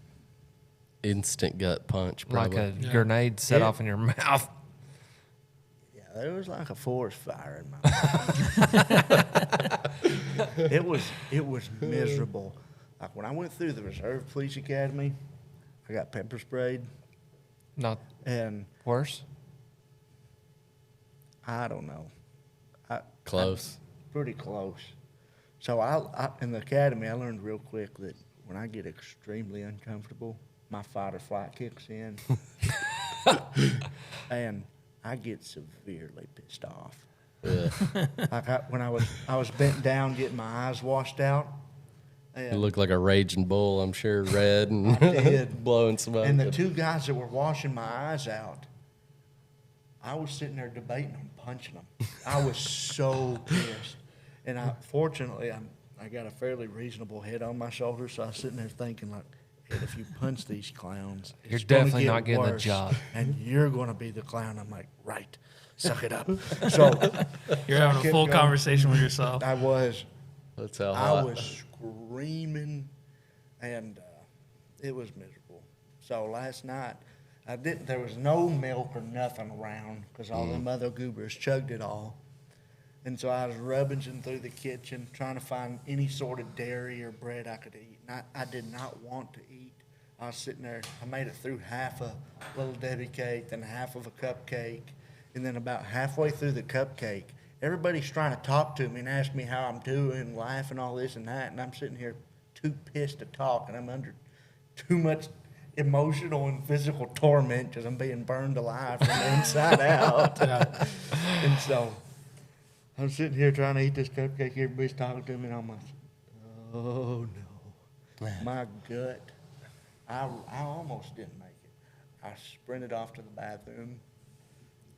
Instant gut punch, probably. a grenade set Yeah. off in your mouth? Yeah, there was like a forest fire in my mouth. It was miserable. Like when I went through the Reserve Police Academy, I got pepper sprayed, Not and worse? I don't know. Close. Pretty close. So I in the academy, I learned real quick that when I get extremely uncomfortable, my fight or flight kicks in, and I get severely pissed off. Yeah. Like when I was bent down getting my eyes washed out, You and, look like a raging bull, I'm sure, red and I did. blowing smoke. and the two guys that were washing my eyes out, I was sitting there debating on punching them. I was so pissed. And fortunately, I got a fairly reasonable head on my shoulders, so I was sitting there thinking, like, kid, if you punch these clowns, You're it's gonna definitely get not getting the worse, job. and you're going to be the clown. I'm like, right, suck it up. So You're having a kept full going. conversation with yourself. I was. That's how I hot. was screaming, and it was miserable. So last night, there was no milk or nothing around because all them other goobers chugged it all. And so I was rummaging through the kitchen trying to find any sort of dairy or bread I could eat. And I did not want to eat. I was sitting there. I made it through half a Little Debbie cake, then half of a cupcake, and then about halfway through the cupcake, everybody's trying to talk to me and ask me how I'm doing, laughing, all this and that. And I'm sitting here too pissed to talk, and I'm under too much emotional and physical torment because I'm being burned alive from the inside out. And so I'm sitting here trying to eat this cupcake. Everybody's talking to me, and I'm like, oh, no. My gut. I almost didn't make it. I sprinted off to the bathroom,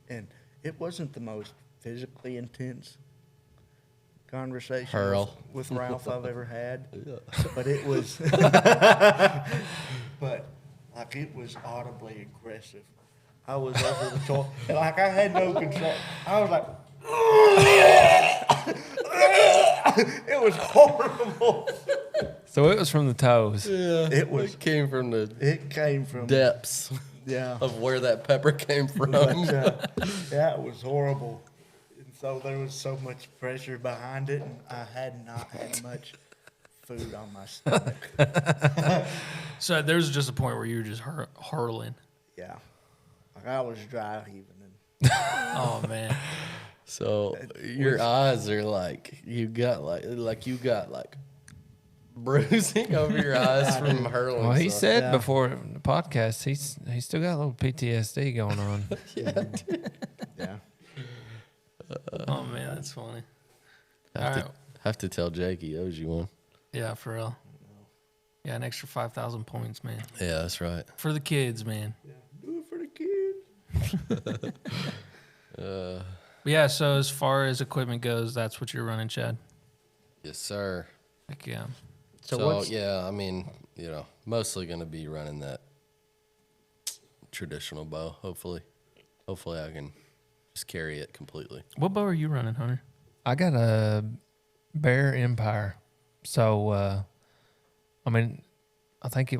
and it wasn't the most physically intense conversation with Ralph I've ever had. But it was, but like it was audibly aggressive. I was over the top, and like I had no control. I was like, it was horrible. So it was from the toes. Yeah, It came from the came from depths yeah. of where that pepper came from. But, yeah, it was horrible. And so there was so much pressure behind it, and I had not had much food on my stomach. So there was just a point where you were just hurling. Yeah. Like I was dry heaving. Oh, man. So your eyes are like you got bruising over your eyes from hurling. Well, he so. said before the podcast, he's still got a little PTSD going on. Yeah. Yeah. Oh, man, that's funny. Have to tell Jake he owes you one. Yeah, for real. Yeah, an extra 5,000 points, man. Yeah, that's right. For the kids, man. Do it for the kids. Yeah, so as far as equipment goes, that's what you're running, Chad? Yes, sir. Heck yeah. So yeah, I mean, mostly going to be running that traditional bow. Hopefully I can just carry it completely. What bow are you running, Hunter? I got a Bear Empire. So, I think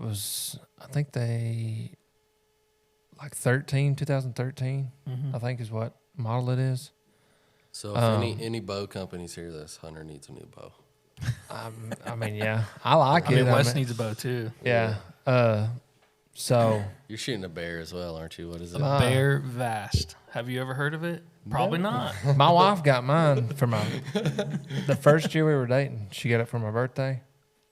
they, like 2013, I think is what model it is. So if any bow companies hear this, Hunter needs a new bow. Yeah, I like it. Wes needs a bow, too. Yeah. So You're shooting a bear as well, aren't you? What is it? Bear Vast. Have you ever heard of it? Probably not. my wife got mine for the first year we were dating. She got it for my birthday.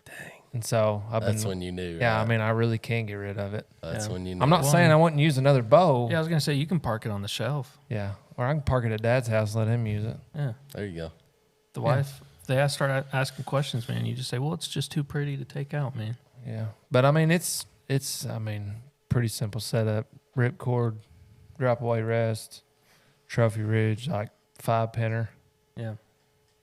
Dang. And so That's when you knew. Yeah, right? I really can't get rid of it. That's when you knew. I'm not saying I wouldn't use another bow. Yeah, I was going to say, you can park it on the shelf. Yeah. Or I can park it at Dad's house, let him use it. Yeah. There you go. The wife, they start asking questions, man. You just say, well, it's just too pretty to take out, man. Yeah. But it's pretty simple setup. Ripcord, drop away rest, trophy ridge, like 5-pinner. Yeah.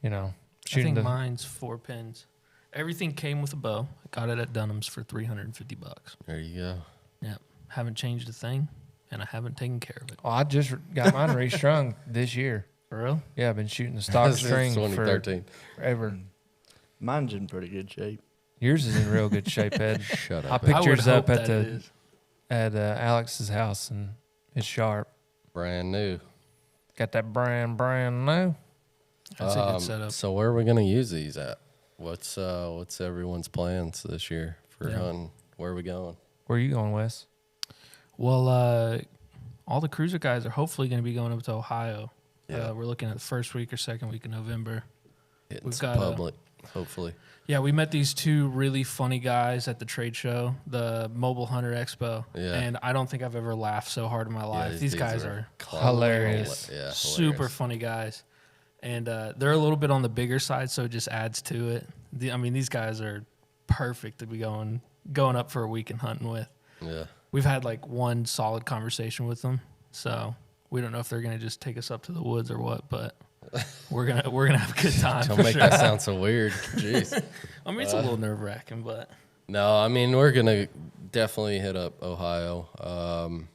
I think mine's 4 pins. Everything came with a bow. I got it at Dunham's for $350. There you go. Yeah. Haven't changed a thing, and I haven't taken care of it. Well, I just got mine restrung this year. For real? Yeah, I've been shooting the stock Since string 2013. forever. Mine's in pretty good shape. Yours is in real good shape, Ed. Shut I up. picked I would yours up hope at that it is. Alex's house, and it's sharp. Brand new. Got that brand new. That's a good setup. So where are we going to use these at? What's everyone's plans this year for hunting? Where are we going? Where are you going, Wes? Well, all the CRÜZR guys are hopefully going to be going up to Ohio. Yeah. We're looking at the first week or second week of November. Hitting We've some got public, hopefully. Yeah, we met these two really funny guys at the trade show, the Mobile Hunter Expo. Yeah. And I don't think I've ever laughed so hard in my life. Yeah, these guys are hilarious. Yeah, super hilarious. funny guys. And they're a little bit on the bigger side, so it just adds to it. These guys are perfect to be going up for a week and hunting with. Yeah. We've had like one solid conversation with them, so we don't know if they're gonna just take us up to the woods or what, but we're gonna have a good time. Don't for make sure. that sound so weird. Jeez. It's a little nerve wracking, but No, we're gonna definitely hit up Ohio.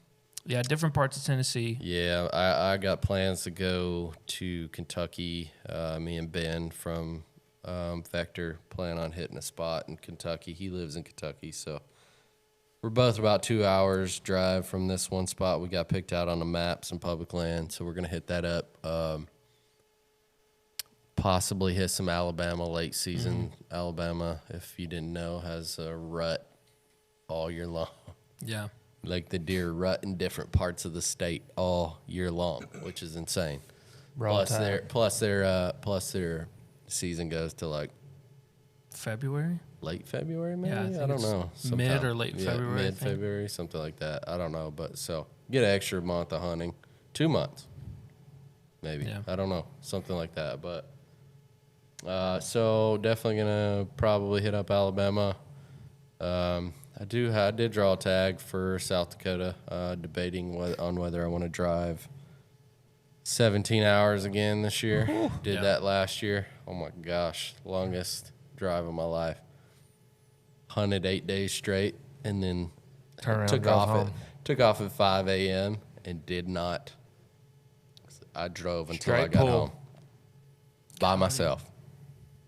Yeah, different parts of Tennessee. Yeah, I got plans to go to Kentucky. Me and Ben from Vector plan on hitting a spot in Kentucky. He lives in Kentucky, so we're both about 2 hours drive from this one spot we got picked out on the map, some public land, so we're going to hit that up. Possibly hit some Alabama late season. Alabama, if you didn't know, has a rut all year long. Yeah. Like the deer rut in different parts of the state all year long, which is insane. Plus their season goes to like February? late February, maybe? Yeah, I don't know. Mid or late February. Mid February, something like that. I don't know. But so get an extra month of hunting. 2 months. Maybe. Yeah. I don't know. Something like that. But so definitely gonna probably hit up Alabama. I did draw a tag for South Dakota, debating on whether I want to drive 17 hours again this year. Did that last year. Oh my gosh, longest drive of my life. Hunted 8 days straight, and then took off at 5 a.m. and did not. I drove until I got home by myself.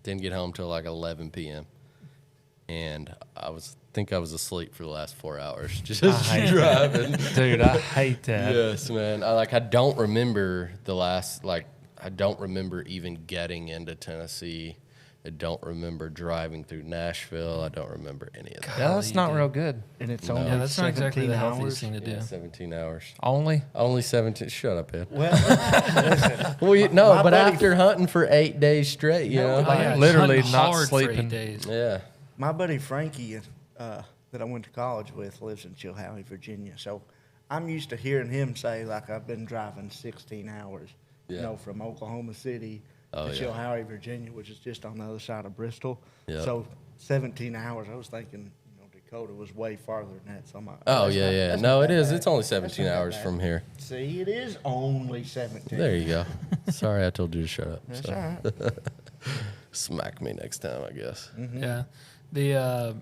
Didn't get home till like 11 p.m. And I think I was asleep for the last 4 hours just driving. Dude, I hate that. Yes, man. I don't remember I don't remember even getting into Tennessee. I don't remember driving through Nashville. I don't remember any of that. Yeah, that's not real good. And it's No. only Yeah, that's not exactly 17 the healthiest hours. thing to do. Yeah, 17 hours. Only? Only 17. Shut up, Ed. Well, listen, Well, My but buddy- after hunting for 8 days straight, you know? Like, Yeah, literally hunting not hard for 8 sleeping. days. Yeah. my buddy Frankie that I went to college with lives in Chilhowie, Virginia. So I'm used to hearing him say, like, I've been driving 16 hours, Yeah. from Oklahoma City Oh, to yeah. Chilhowie, Virginia, which is just on the other side of Bristol. Yeah. So 17 hours. I was thinking, Dakota was way farther than that. So I'm like, Oh, that's yeah, not- yeah. that's No, not it that is. bad. It's only That's 17 not that hours bad. from here. See, it is only 17. There you go. Sorry I told you to shut up. That's So, all right. smack me next time, I guess. Yeah. The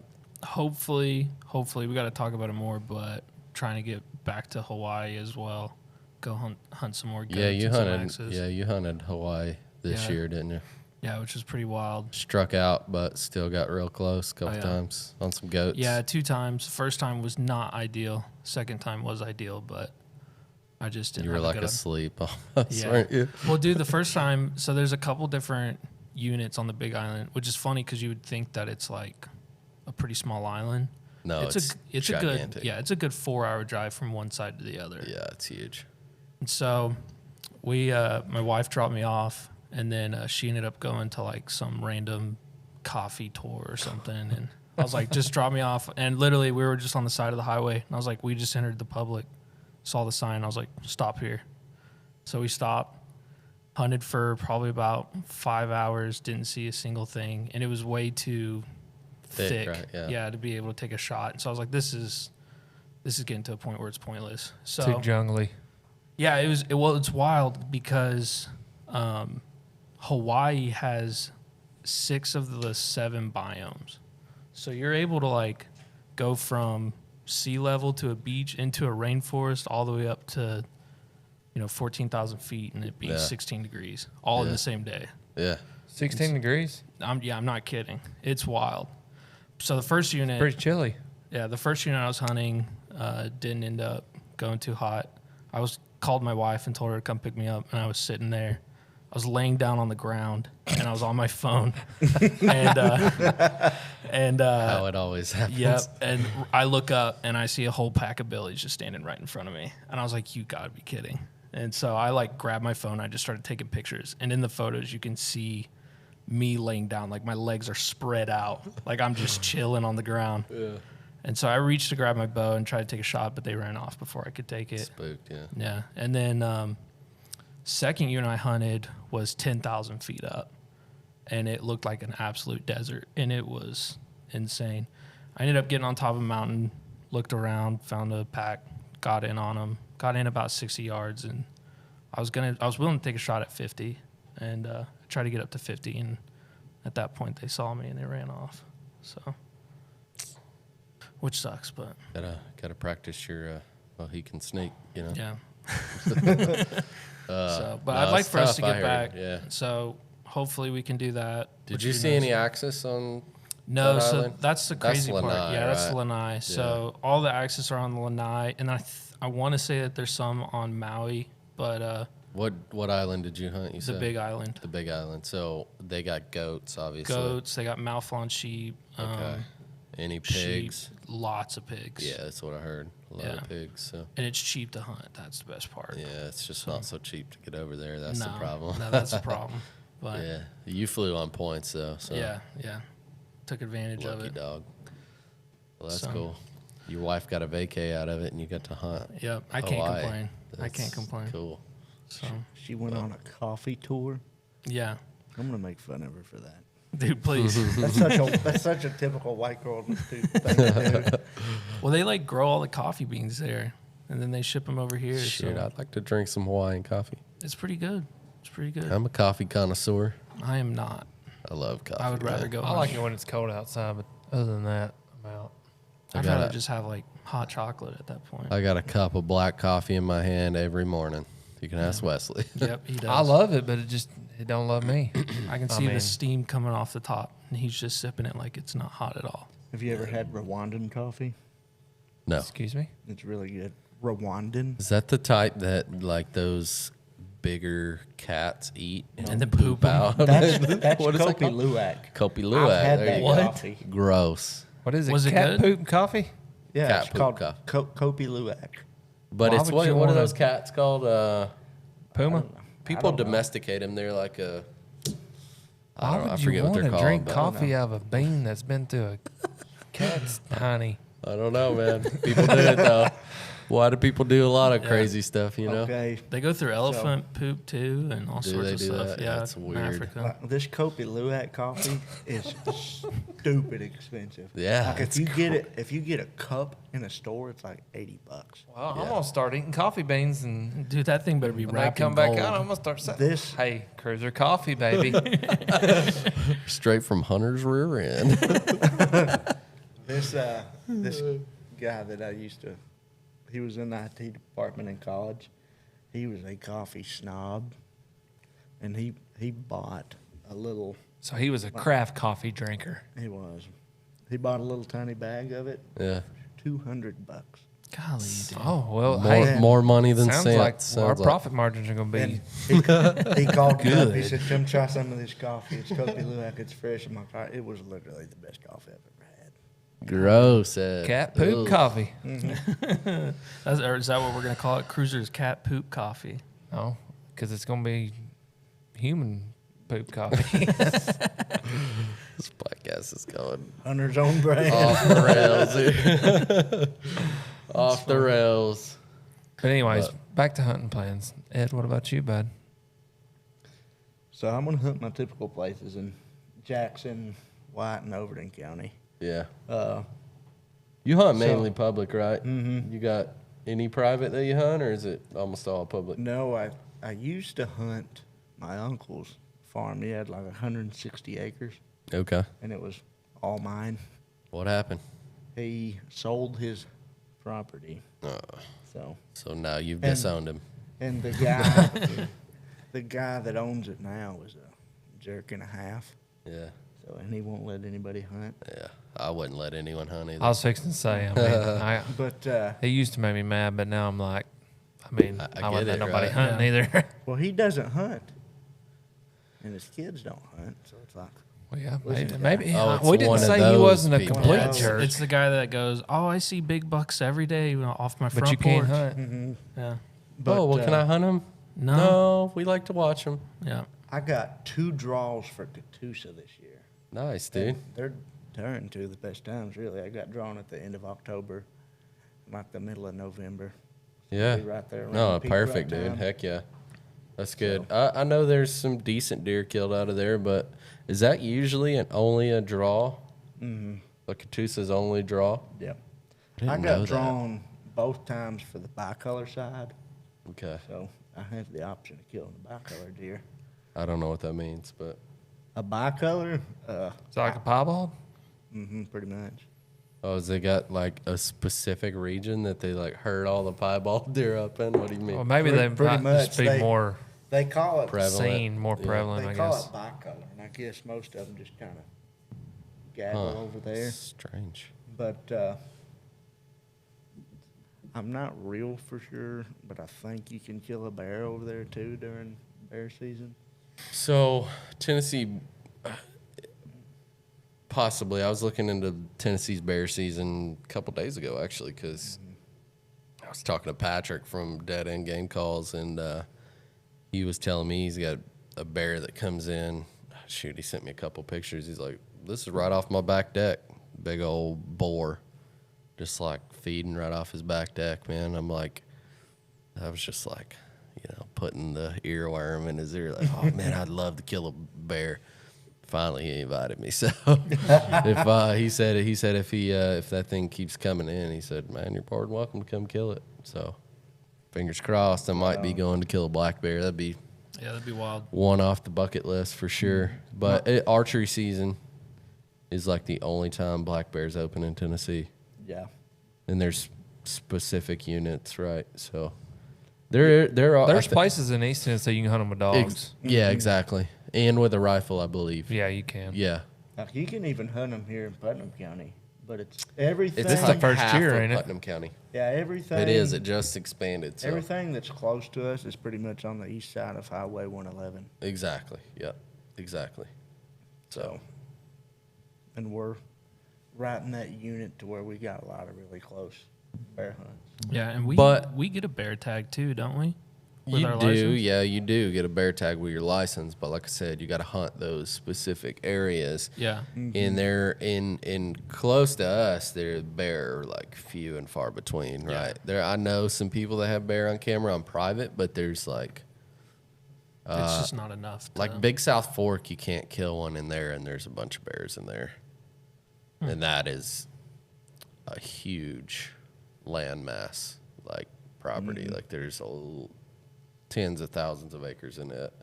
hopefully we got to talk about it more, but trying to get back to Hawaii as well. Go hunt some more goats. Yeah, you and some hunted. axes. Yeah, you hunted Hawaii this Yeah. year, didn't you? Yeah, which was pretty wild. Struck out, but still got real close a couple yeah. times on some goats. Yeah, 2 times. First time was not ideal. Second time was ideal, but I just didn't. You were have like a good asleep almost, Yeah. weren't you? Well, dude, the first time, so there's a couple different units on the Big Island, which is funny because you would think that it's like a pretty small island. No, it's a gigantic. good it's a good 4-hour drive from one side to the other. Yeah, it's huge. And so we my wife dropped me off, and then she ended up going to like some random coffee tour or something, and I was like, just drop me off. And literally we were just on the side of the highway, and I was like, we just entered the public, saw the sign, I was like, stop here. So we stopped, hunted for probably about 5 hours, didn't see a single thing, and it was way too thick, right? yeah, to be able to take a shot. And so I was like, this is getting to a point where it's pointless. So Too jungly. yeah, it's wild because Hawaii has 6 of the 7 biomes. So you're able to like go from sea level to a beach into a rainforest all the way up to 14,000 feet, and it be Yeah. 16 degrees all in Yeah. the same day. Yeah. 16 degrees? I'm not kidding. It's wild. So the first unit, Pretty chilly. yeah, the first unit I was hunting didn't end up going too hot. I called my wife and told her to come pick me up, and I was sitting there. I was laying down on the ground, and I was on my phone. and How it always happens. yep. And I look up, and I see a whole pack of billies just standing right in front of me. And I was like, you gotta be kidding. And so I like grabbed my phone. I just started taking pictures. And in the photos, you can see me laying down. Like my legs are spread out. Like I'm just chilling on the ground. Yeah. And so I reached to grab my bow and tried to take a shot, but they ran off before I could take it. Spooked, yeah. Yeah. And then second unit I hunted was 10,000 feet up. And it looked like an absolute desert. And it was insane. I ended up getting on top of a mountain, looked around, found a pack, got in on them, got in about 60 yards. And I was willing to take a shot at 50. And I tried to get up to 50. And at that point, they saw me and they ran off. So which sucks, but Gotta practice your. Well, he can sneak. yeah. But no, I'd like it's for us to tough, I get heard, back. yeah. So hopefully we can do that. Did which you would be see nice. any access on? No, that so island? that's the crazy part. Lanai, Yeah, that's right? Lanai. So all the access are on the Lanai, and I want to say that there's some on Maui, but What island did you hunt? You the said Big Island. The Big Island. So they got goats, obviously. Goats, they got Malflon sheep. Okay. Any Sheep, pigs? lots of pigs. Yeah, that's what I heard. A lot of pigs. So And it's cheap to hunt. That's the best part. yeah, it's just not so cheap to get over there. That's the problem. No, that's the problem. But Yeah, you flew on points though. So yeah. Took advantage of lucky it. dog. Well, that's So- cool. Your wife got a vacay out of it, and you got to hunt. Yep, I can't Hawaii. complain. I can't That's complain. Cool. So She went on a coffee tour. yeah, I'm gonna make fun of her for that. dude, please. That's such a typical white girl thing to do. Well, they like grow all the coffee beans there, and then they ship them over here. Shit, So I'd like to drink some Hawaiian coffee. it's pretty good. It's pretty good. I'm a coffee connoisseur. I am not. I love coffee. I would rather man. go. I like it when it's cold outside, but other than that, I'm out. I I'd got rather it. just have like hot chocolate at that point. I got a cup of black coffee in my hand every morning. You can ask Wesley. Yep, he does. I love it, but it don't love me. I can see mean- the steam coming off the top, and he's just sipping it like it's not hot at all. Have you ever had Rwandan coffee? No. Excuse me? It's really good. Rwandan? Is that the type that like those bigger cats eat And then poop 'em. out? That's What is that Kopi called? Luwak. Kopi I've Luwak. had There that you go. coffee. Gross. What is it? Was it Cat good? poop coffee? Yeah, Cat it's poop called coffee. Kopi Luwak. But Why it's would you what are wanna- those cats called? Puma? People don't know. domesticate them. They're like a. I Why don't know, I would forget you what want they're to called. drink but- coffee out of a bean that's been through a cat's honey? I don't know, man. People do it though. Why do people do a lot of Yeah. crazy stuff? You know. Okay. They go through elephant poop too, and all Do sorts they of do stuff. that? Yeah, That's in weird. Africa. This Kopi Luwak coffee is stupid expensive. Yeah, Like it's if you get a cup in a store, it's like $80. Well, Yeah. I'm gonna start eating coffee beans, and Dude, that thing better be when I wrapped come in back gold. out, I'm gonna start saying, This- "Hey, CRÜZR coffee, baby." straight from Hunter's rear end. This guy that I used to, he was in the IT department in college. He was a coffee snob, and he bought a little. So he was a craft coffee drinker. He bought a little tiny bag of it, Yeah. $200. Golly, dude. Oh well, More, hey, more money than sounds sense. like our Sounds profit margins are gonna be. And he called me up. He Good. said, "Come try some of this coffee. It's Kopi Luwak. It's fresh." I'm like, "It was literally the best coffee I've ever had." gross. Cat poop Ugh. coffee. Or is that what we're gonna call it? CRÜZR's cat poop coffee. No, because it's gonna be human poop coffee. This podcast is going Hunter's own brand. off the rails here. Off the rails. But anyways, back to hunting plans. Ed, what about you, bud? So I'm gonna hunt my typical places in Jackson, White, and Overton County. Yeah. Uh, You hunt So- mainly public, right? Mhm. You got any private that you hunt, or is it almost all public? no, I used to hunt my uncle's farm. He had like 160 acres, Okay. and it was all mine. What happened? He sold his property, so So now you've And- disowned him. and the guy, the guy that owns it now is a jerk and a half. Yeah. So and he won't let anybody hunt. Yeah. I wouldn't let anyone hunt either. I was fixing to say. I mean, But it used to make me mad, but now I'm like, I mean, I I wouldn't get let it, nobody right? hunt Yeah. either. well, he doesn't hunt, and his kids don't hunt. So it's like, Well, yeah, Listen, maybe. Oh, it's we didn't one of say he those wasn't a people. complete Yeah, jerk, It's the guy that goes, "Oh, I see big bucks every day off my front but you porch." can't hunt. Yeah. but, oh, well, can I hunt him? No. we like to watch them. Yeah. I got 2 draws for Catoosa this year. Nice, dude. They're turning to the best times, really. I got drawn at the end of October, like the middle of November. Yeah. Be right there. around No, peak perfect, rut dude. time. Heck yeah. That's good. I know there's some decent deer killed out of there, but is that usually only a draw? Mhm. A Catoosa's only draw? Yep. didn't I know got that. drawn both times for the bicolor side, Okay. so I have the option of killing the bicolor deer. I don't know what that means, but A bicolor, Is it like a piebald? pretty much. Oh, has they got like a specific region that they like herd all the piebald deer up in? What do you mean? Well, maybe they Pretty might just much, be more They call it Prevalent. seen, more Yeah. prevalent, They I call guess. it bicolor, and I guess most of them just kind of gaggle over there. Strange. But I'm not real for sure, but I think you can kill a bear over there too during bear season. So Tennessee, possibly. I was looking into Tennessee's bear season a couple days ago, actually, because I was talking to Patrick from Dead End Game Calls, and he was telling me he's got a bear that comes in. Shoot, he sent me a couple pictures. He's like, "This is right off my back deck, big old boar, just like feeding right off his back deck, man." I'm like, I was just like, putting the earworm in his ear, like, "Oh man, I'd love to kill a bear." Finally, he invited me. So if he said if that thing keeps coming in, he said, "Man, you're more than welcome to come kill it." So fingers crossed, I might be going to kill a black bear. That'd be wild. one off the bucket list for sure. But archery season is like the only time black bears open in Tennessee, Yeah. and there's specific units, right? So there are There's places in East Tennessee you can hunt them with dogs. Yeah, exactly, and with a rifle, I believe. Yeah, you can. Yeah. You can even hunt them here in Putnam County, but it's everything. This is the first half year, of ain't it? Putnam County. Yeah, everything. It is. It just expanded. So. Everything that's close to us is pretty much on the east side of Highway 111. Exactly. Yep. Exactly. So, And we're right in that unit to where we got a lot of really close bear hunts. Yeah, and we get a bear tag too, don't we? With you our do, license? yeah, you do get a bear tag with your license, but like I said, you got to hunt those specific areas. Yeah. And they're in close to us, they're bear like few and far between, Yeah. right? There, I know some people that have bear on camera on private, but there's like It's just not enough. like Big South Fork, you can't kill one in there, and there's a bunch of bears in there, and that is a huge landmass, like property. Like there's tens of thousands of acres in it.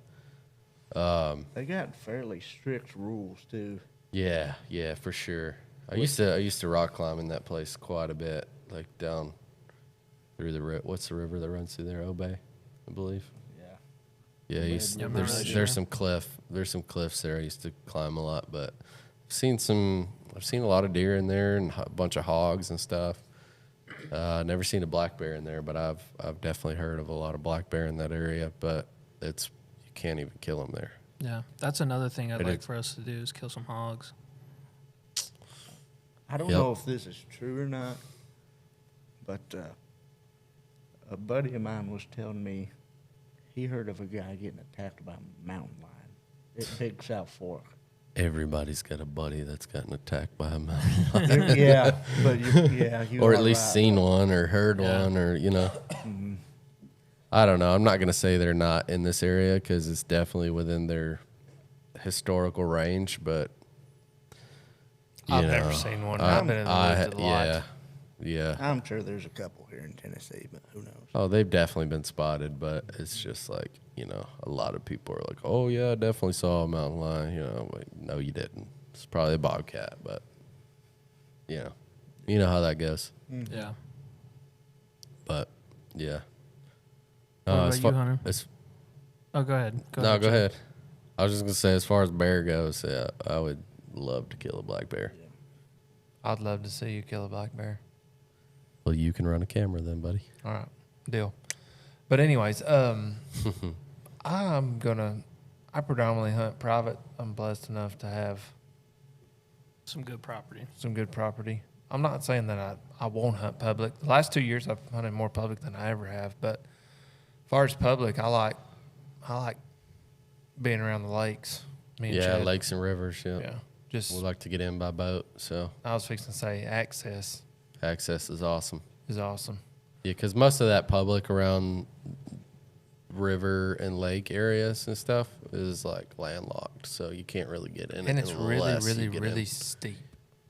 They got fairly strict rules too. Yeah, for sure. I used to rock climb in that place quite a bit, like down through the what's the river that runs through there? Obey, I believe. Yeah. Yeah, there's some cliffs there. I used to climb a lot, but I've seen a lot of deer in there and a bunch of hogs and stuff. Never seen a black bear in there, but I've definitely heard of a lot of black bear in that area. But you can't even kill them there. Yeah, that's another thing I'd It like is. for us to do is kill some hogs. I don't Yep. know if this is true or not, but a buddy of mine was telling me he heard of a guy getting attacked by a mountain lion at Big South Fork. Everybody's got a buddy that's gotten attacked by a mountain lion. Yeah, but you Or are at least right. seen one or heard Yeah. one or, I don't know. I'm not going to say they're not in this area because it's definitely within their historical range, but I've never seen one. I've been in the woods a lot. Yeah. I'm sure there's a couple here in Tennessee, but who knows? Oh, they've definitely been spotted, but it's just like, a lot of people are like, "Oh yeah, I definitely saw a mountain lion." Like, no, you didn't. It's probably a bobcat, but you know how that goes. Yeah. But yeah. What about as you, far- Hunter? as- Oh, go ahead. Go Chad. ahead. I was just gonna say, as far as bear goes, yeah, I would love to kill a black bear. I'd love to see you kill a black bear. Well, you can run a camera then, buddy. All right, deal. But anyways, I predominantly hunt private. I'm blessed enough to have Some good property. some good property. I'm not saying that I won't hunt public. The last 2 years I've hunted more public than I ever have. But as far as public, I like being around the lakes. Me and Yeah, Chad. lakes and rivers. Yeah. Yeah, just We like to get in by boat, so I was fixing to say access access is awesome. is awesome. Yeah, because most of that public around river and lake areas and stuff is like landlocked, so you can't really get in. And it it's really, unless you really, get really in. steep.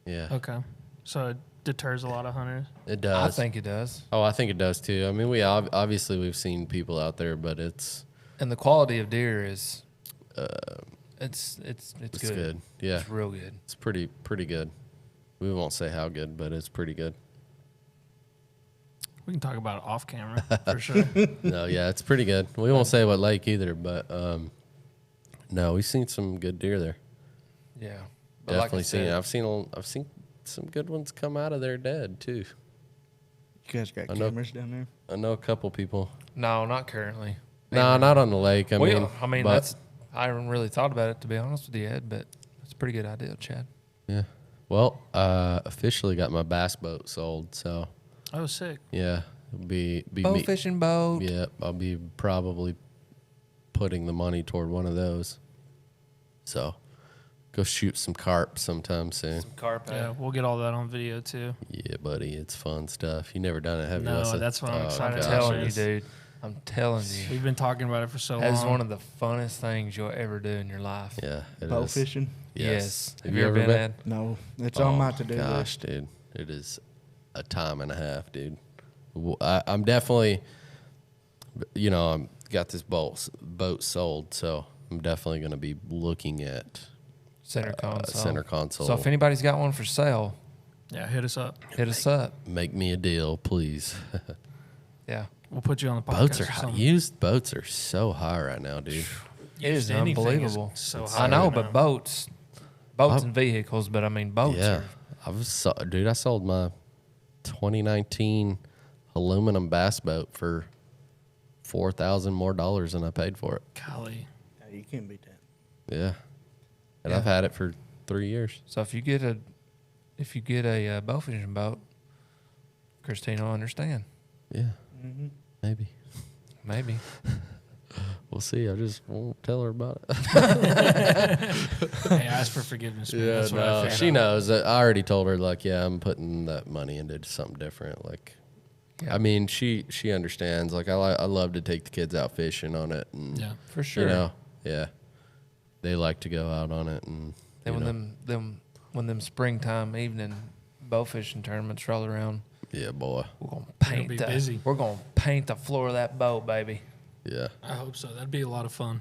Yeah, Okay. So it deters a lot of hunters. it I does. think it does. Oh, I think it does too. I mean, we obviously we've seen people out there, but it's And the quality of deer is it's good. good. Yeah, It's real good. it's pretty good. We won't say how good, but it's pretty good. We can talk about it off camera for sure. No, yeah, it's pretty good. We won't say what lake either, but no, we've seen some good deer there. Yeah. But like I Definitely seen it. said, I've seen some good ones come out of there dead too. You guys got I know- cameras down there? I know a couple people. No, not currently. No, not on the lake. I Well, mean, but- that's. I haven't really thought about it, to be honest with you, Ed, but it's a pretty good idea, Chad. yeah. Well, officially got my bass boat sold, so Oh, sick. yeah, it'll be Bow me. fishing boat. Yeah, I'll be probably putting the money toward one of those. So, go shoot some carp sometime soon. Carp. Yeah, we'll get all that on video too. Yeah, buddy, it's fun stuff. You never done it, have you? No, Wesley? that's what I'm Oh, excited I'm about. telling you, Yes. dude. I'm telling you. We've been talking about it for so That is long. one of the funnest things you'll ever do in your life. Yeah, it Bow is. fishing? Yes. Have Have you ever been, Ed? No, it's on my Oh, to-do gosh, list. dude, it is a time and a half, dude. I'm definitely, I'm got this boat sold, so I'm definitely going to be looking at Center console. center console. So if anybody's got one for sale, Yeah, hit us up. hit us up. Make me a deal, please. Yeah. We'll put you on the podcast. Boats are or high. something. Used boats are so high right now, dude. It is Anything unbelievable. so I high know, right but now. boats and vehicles, but I mean boats Yeah, are. dude. I sold my 2019 aluminum bass boat for $4,000 more than I paid for it. Golly. Yeah, you can't beat that. Yeah, and Yeah. I've had it for 3 years. So if you get a bow fishing boat, Christine will understand. Yeah, Mm-hmm. maybe. Maybe. We'll see. I just won't tell her about it. Hey, ask for forgiveness, man. That's what I figured she out. knows. I already told her, like, yeah, I'm putting that money into something different. Like, Yeah. I mean, she understands. Like, I love to take the kids out fishing on it, and Yeah. For sure. you know, yeah, they like to go out on it, and Then you when know, them springtime evening bow fishing tournaments roll around, yeah, boy, we're gonna paint be the busy. we're gonna paint the floor of that boat, baby. yeah. I hope so. That'd be a lot of fun.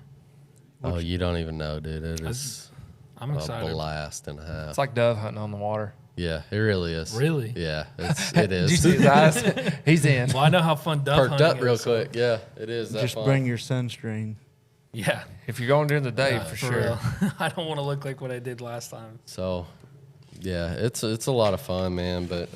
Oh, you don't even know, dude. It is I'm a excited. blast and a half. It's like dove hunting on the water. Yeah, it really is. Really? Yeah, it Did you is. see his eyes? He's in. Well, I know how fun dove Perked hunting up real is. quick. Yeah, it is. That Just fun. bring your sunscreen. Yeah. If you're going during the day, Yeah, for sure. real. I don't want to look like what I did last time. So, yeah, it's a lot of fun, man. But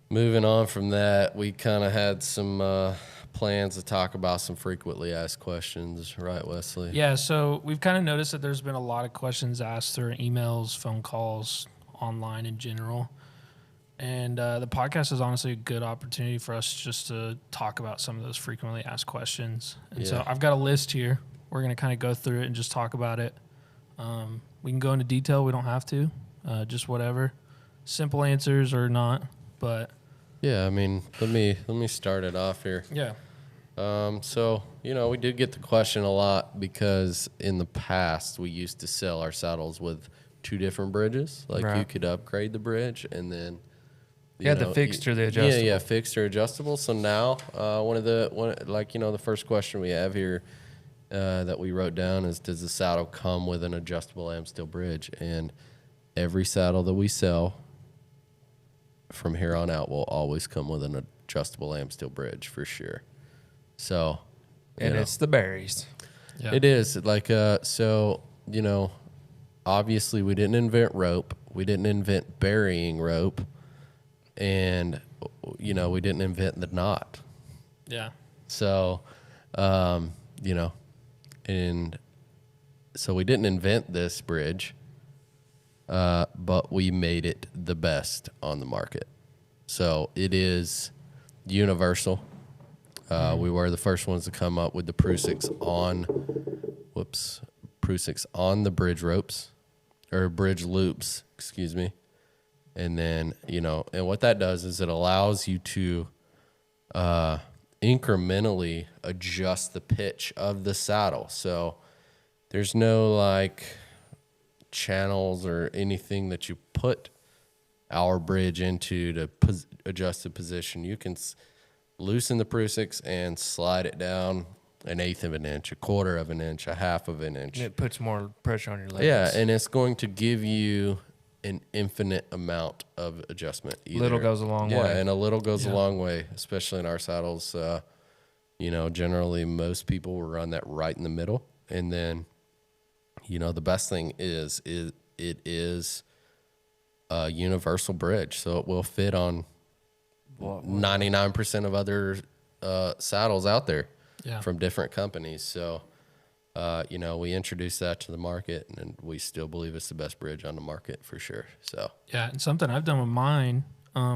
moving on from that, we kind of had some plans to talk about some frequently asked questions, right, Wesley? Yeah, so we've kind of noticed that there's been a lot of questions asked through emails, phone calls, online in general. And the podcast is honestly a good opportunity for us just to talk about some of those frequently asked questions. And so Yeah. I've got a list here. We're going to kind of go through it and just talk about it. We can go into detail. We don't have to. Just whatever. Simple answers or not. But Yeah, I mean, let me start it off here. yeah. So, we did get the question a lot because in the past we used to sell our saddles with 2 different bridges. Like you Right. could upgrade the bridge and then You had the fixed or the adjustable. Yeah, fixed or adjustable. So now, the first question we have here that we wrote down is, does the saddle come with an adjustable am steel bridge? And every saddle that we sell from here on out will always come with an adjustable am steel bridge for sure. So, And it's the berries. Yeah. it is like obviously we didn't invent rope, we didn't invent burying rope, and we didn't invent the knot. Yeah. So, and so we didn't invent this bridge, but we made it the best on the market. So it is universal. We were the first ones to come up with the Prusix on the bridge ropes, or bridge loops, excuse me. And then, and what that does is it allows you to incrementally adjust the pitch of the saddle. So there's no like channels or anything that you put our bridge into to adjust the position. You can loosen the Prusix and slide it down 1/8 of an inch, 1/4 of an inch, 1/2 of an inch. And it puts more pressure on your legs. Yeah, and it's going to give you an infinite amount of adjustment. Little goes a long yeah, way. and a little goes a long way, especially in our saddles. You know, generally most people will run that right in the middle, and then, you know, the best thing is it is a universal bridge, so it will fit on 99% of other saddles out there from different companies. So, you know, we introduced that to the market, and we still believe it's the best bridge on the market for sure. So Yeah, and something I've done with mine,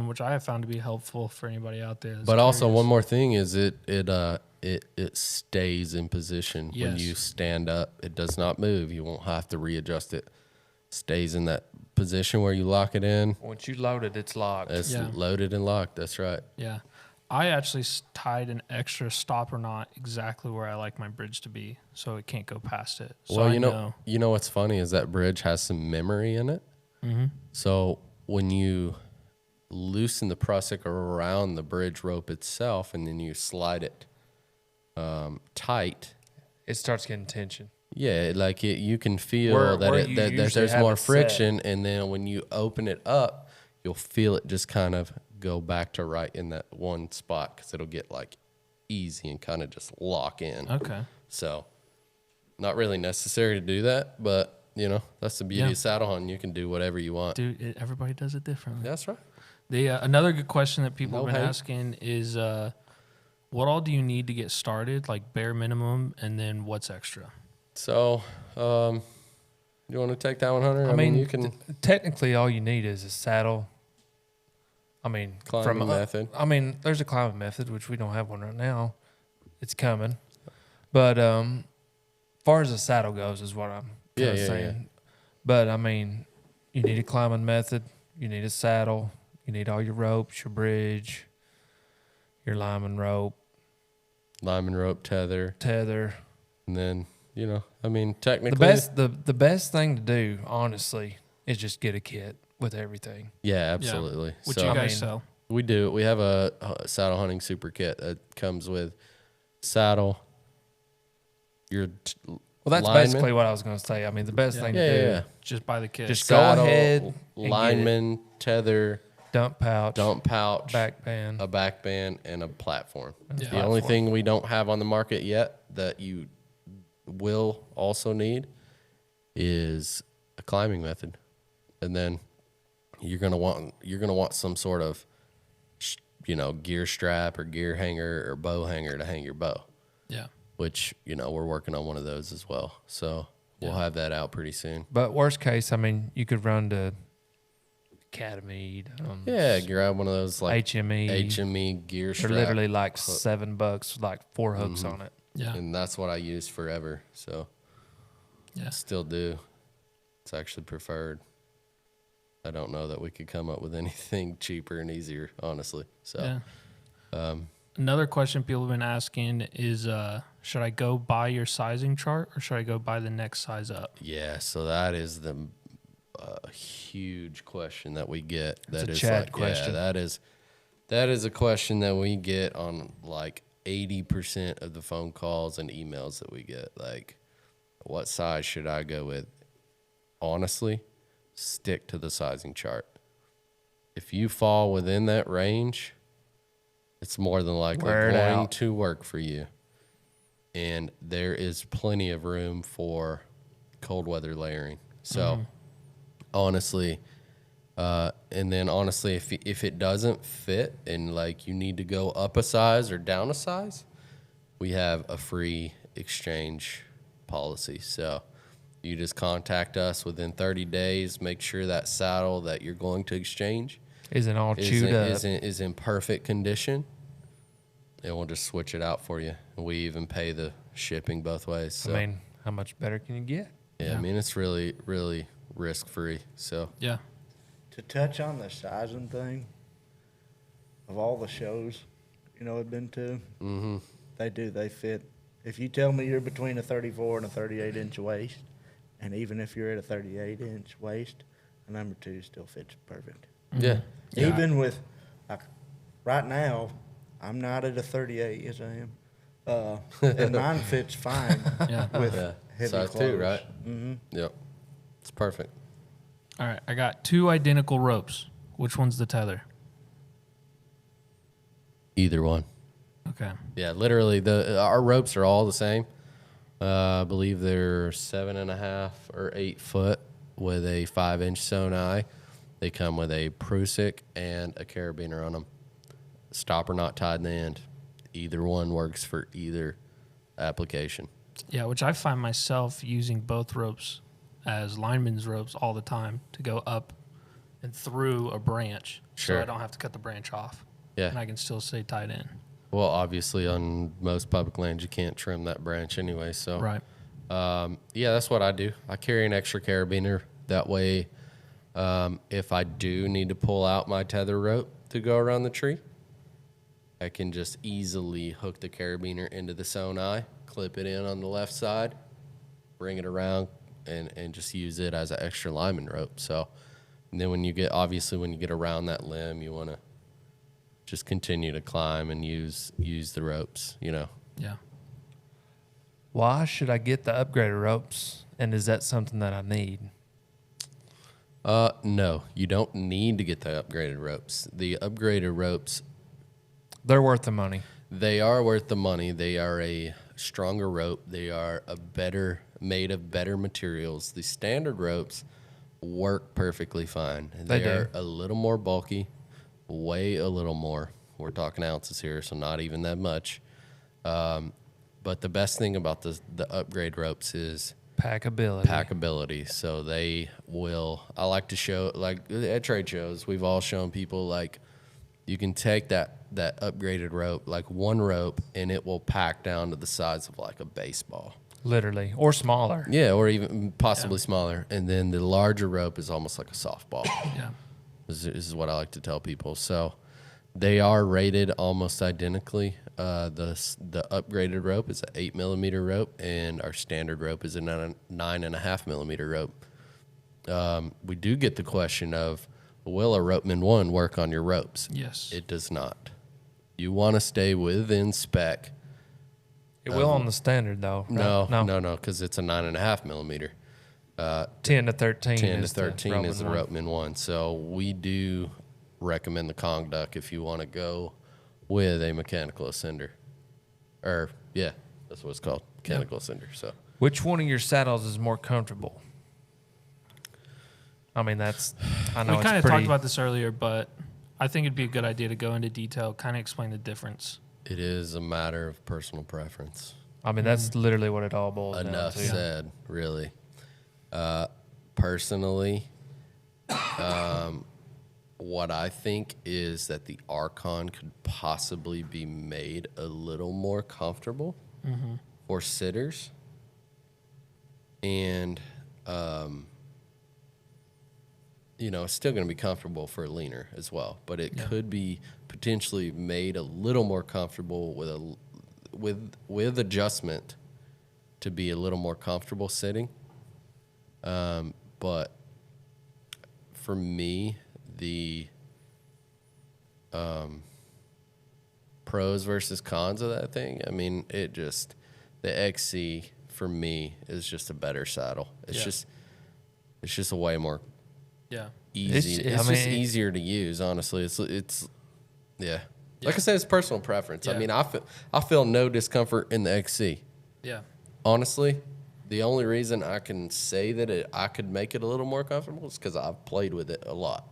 which I have found to be helpful for anybody out there. but also one more thing is it stays in position when you stand up. It does not move. You won't have to readjust it. Stays in that position where you lock it in. Once you load it, it's locked. It's loaded and locked. That's right. Yeah. I actually tied an extra stopper knot exactly where I like my bridge to be, so it can't go past it. So Well, you know what's funny is that bridge has some memory in it. Mm-hmm. So when you loosen the prusik around the bridge rope itself, and then you slide it tight, It starts getting tension. yeah, like you can feel Where that you that usually there's have more it set. friction, and then when you open it up, you'll feel it just kind of go back to right in that one spot, because it'll get like easy and kind of just lock in. Okay. So, not really necessary to do that, but you know, that's the beauty Yeah. of saddle hunting. You can do whatever you want. Dude, everybody does it differently. That's right. The another good question that people No have been hate. asking is, what all do you need to get started, like bare minimum, and then what's extra? So, you want to take that one, Hunter? I mean, you can technically all you need is a saddle. I mean, climbing method. I mean, there's a climbing method, which we don't have one right now. It's coming. But far as the saddle goes is what I'm kind of saying. But, I mean, you need a climbing method. You need a saddle. You need all your ropes, your bridge, your lineman rope. Lineman rope, tether, and then, you know, I mean, technically, The best thing to do, honestly, is just get a kit with everything. yeah, absolutely. Which So, you guys mean, sell. we do. We have a saddle hunting super kit that comes with saddle. Your Well, that's lineman. basically what I was going to say. I mean, the best thing Yeah, to do, yeah. Just buy the kit. Just go Saddle, ahead and get it. lineman, tether, dump pouch, back band. a back band, and a platform. Yeah. The only thing we don't have on the market yet that you will also need is a climbing method, and then you're gonna want some sort of gear strap or gear hanger or bow hanger to hang your bow. Yeah. Which we're working on one of those as well. So we'll have that out pretty soon. But worst case, I mean, you could run to Academy. Yeah, grab one of those like HME. gear They're strap. literally like $7, like 4 hooks on it. Yeah. And that's what I used forever. So Yeah. still do. It's actually preferred. I don't know that we could come up with anything cheaper and easier, honestly. So Yeah. Another question people have been asking is, should I go buy your sizing chart or should I go buy the next size up? yeah, so that is the huge question that we get. That a is Chad like, question. yeah, that is a question that we get on like 80% of the phone calls and emails that we get. Like, what size should I go with? Honestly, stick to the sizing chart. If you fall within that range, it's more than likely Wear it going out. to work for you. And there is plenty of room for cold weather layering. So, honestly, and then honestly, if it doesn't fit and like you need to go up a size or down a size, we have a free exchange policy. So you just contact us within 30 days. Make sure that saddle that you're going to exchange Isn't all chewed up. is in perfect condition, and we'll just switch it out for you. And we even pay the shipping both ways. So, I mean, how much better can you get? yeah, I mean, it's really, really risk free. So Yeah. To touch on the sizing thing, of all the shows, I've been to, they fit. If you tell me you're between a 34 and a 38-inch waist, and even if you're at a 38-inch waist, a number 2 still fits perfect. yeah. Even with, like, right now, I'm not at a 38, yes I am. And mine fits fine Yeah. with Yeah. heavy Size clothes. 2, right? Mm-hmm. Yep. It's perfect. All right, I got 2 identical ropes. Which one's the tether? Either one. Okay. Yeah, literally, our ropes are all the same. I believe they're 7.5 or 8 foot with a 5-inch sewn eye. They come with a prusik and a carabiner on them. Stopper not tied in the end. Either one works for either application. Yeah, which I find myself using both ropes as lineman's ropes all the time to go up and through a branch. Sure. So I don't have to cut the branch off. Yeah. And I can still stay tied in. Well, obviously, on most public lands, you can't trim that branch anyway. So, Right. Yeah, that's what I do. I carry an extra carabiner. That way, if I do need to pull out my tether rope to go around the tree, I can just easily hook the carabiner into the sewn eye, clip it in on the left side, bring it around, and just use it as an extra lineman rope. So, and then when you get around that limb, you want to just continue to climb and use the ropes, you know. Yeah. Why should I get the upgraded ropes? And is that something that I need? No, you don't need to get the upgraded ropes. The upgraded ropes, They're worth the money. they are worth the money. They are a stronger rope. They are made of better materials. The standard ropes work perfectly fine. They do. are a little more bulky, weigh a little more. We're talking ounces here, so not even that much. But the best thing about the upgrade ropes is packability. So they will, I like to show, like at trade shows, we've all shown people, like, you can take that upgraded rope, like one rope, and it will pack down to the size of like a baseball. Literally. Or smaller. Yeah, or even possibly smaller. And then the larger rope is almost like a softball. Yeah. This is what I like to tell people. So they are rated almost identically. The upgraded rope is an 8 millimeter rope, and our standard rope is a 9.5 millimeter rope. We do get the question of, will a Ropeman 1 work on your ropes? Yes. It does not. You want to stay within spec. It will on the standard, though. Right? No, because it's a 9.5 millimeter. 10 to 13 10 to is 13 is the one. Ropeman 1. So we do recommend the Kong Duck if you want to go with a mechanical ascender. Or, yeah, that's what it's called, mechanical ascender. So Which one of your saddles is more comfortable? I mean, I know We it's kind of pretty. talked about this earlier, but I think it'd be a good idea to go into detail, kind of explain the difference. it is a matter of personal preference. I mean, that's literally what it all boils Enough down to. said, really. Personally, what I think is that the Archon could possibly be made a little more comfortable for sitters. And, it's still going to be comfortable for a leaner as well. But it could be potentially made a little more comfortable with adjustment to be a little more comfortable sitting. But for me, the pros versus cons of that thing, I mean, the XC for me is just a better saddle. It's just a way more easy. It's just easier to use, honestly. It's Like I said, it's personal preference. Yeah. I mean, I feel no discomfort in the XC. Yeah. Honestly, the only reason I can say that I could make it a little more comfortable is because I've played with it a lot.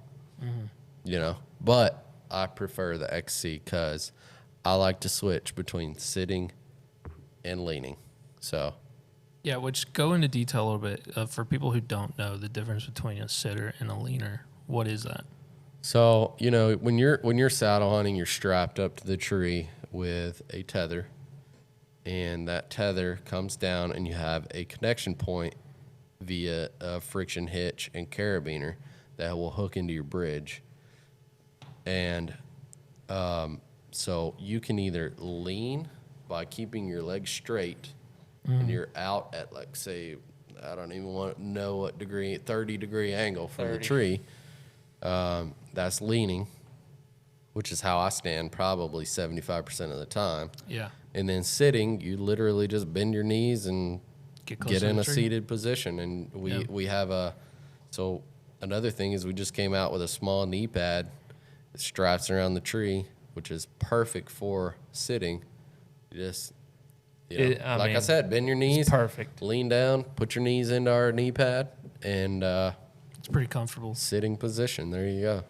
But I prefer the XC because I like to switch between sitting and leaning. So, Yeah, which go into detail a little bit for people who don't know the difference between a sitter and a leaner. What is that? So when you're saddle hunting, you're strapped up to the tree with a tether, and that tether comes down, and you have a connection point via a friction hitch and carabiner that will hook into your bridge. And so you can either lean by keeping your legs straight, and you're out at, like, say, I don't even want to know what degree, 30-degree angle from the tree. That's leaning, which is how I stand probably 75% of the time. Yeah. And then sitting, you literally just bend your knees and Get closer get to in the a tree. seated position. And we have so another thing is we just came out with a small knee pad that straps around the tree, which is perfect for sitting. You just, like I said, bend your knees. Perfect. Lean down, put your knees into our knee pad, and It's pretty comfortable. sitting position. There you go.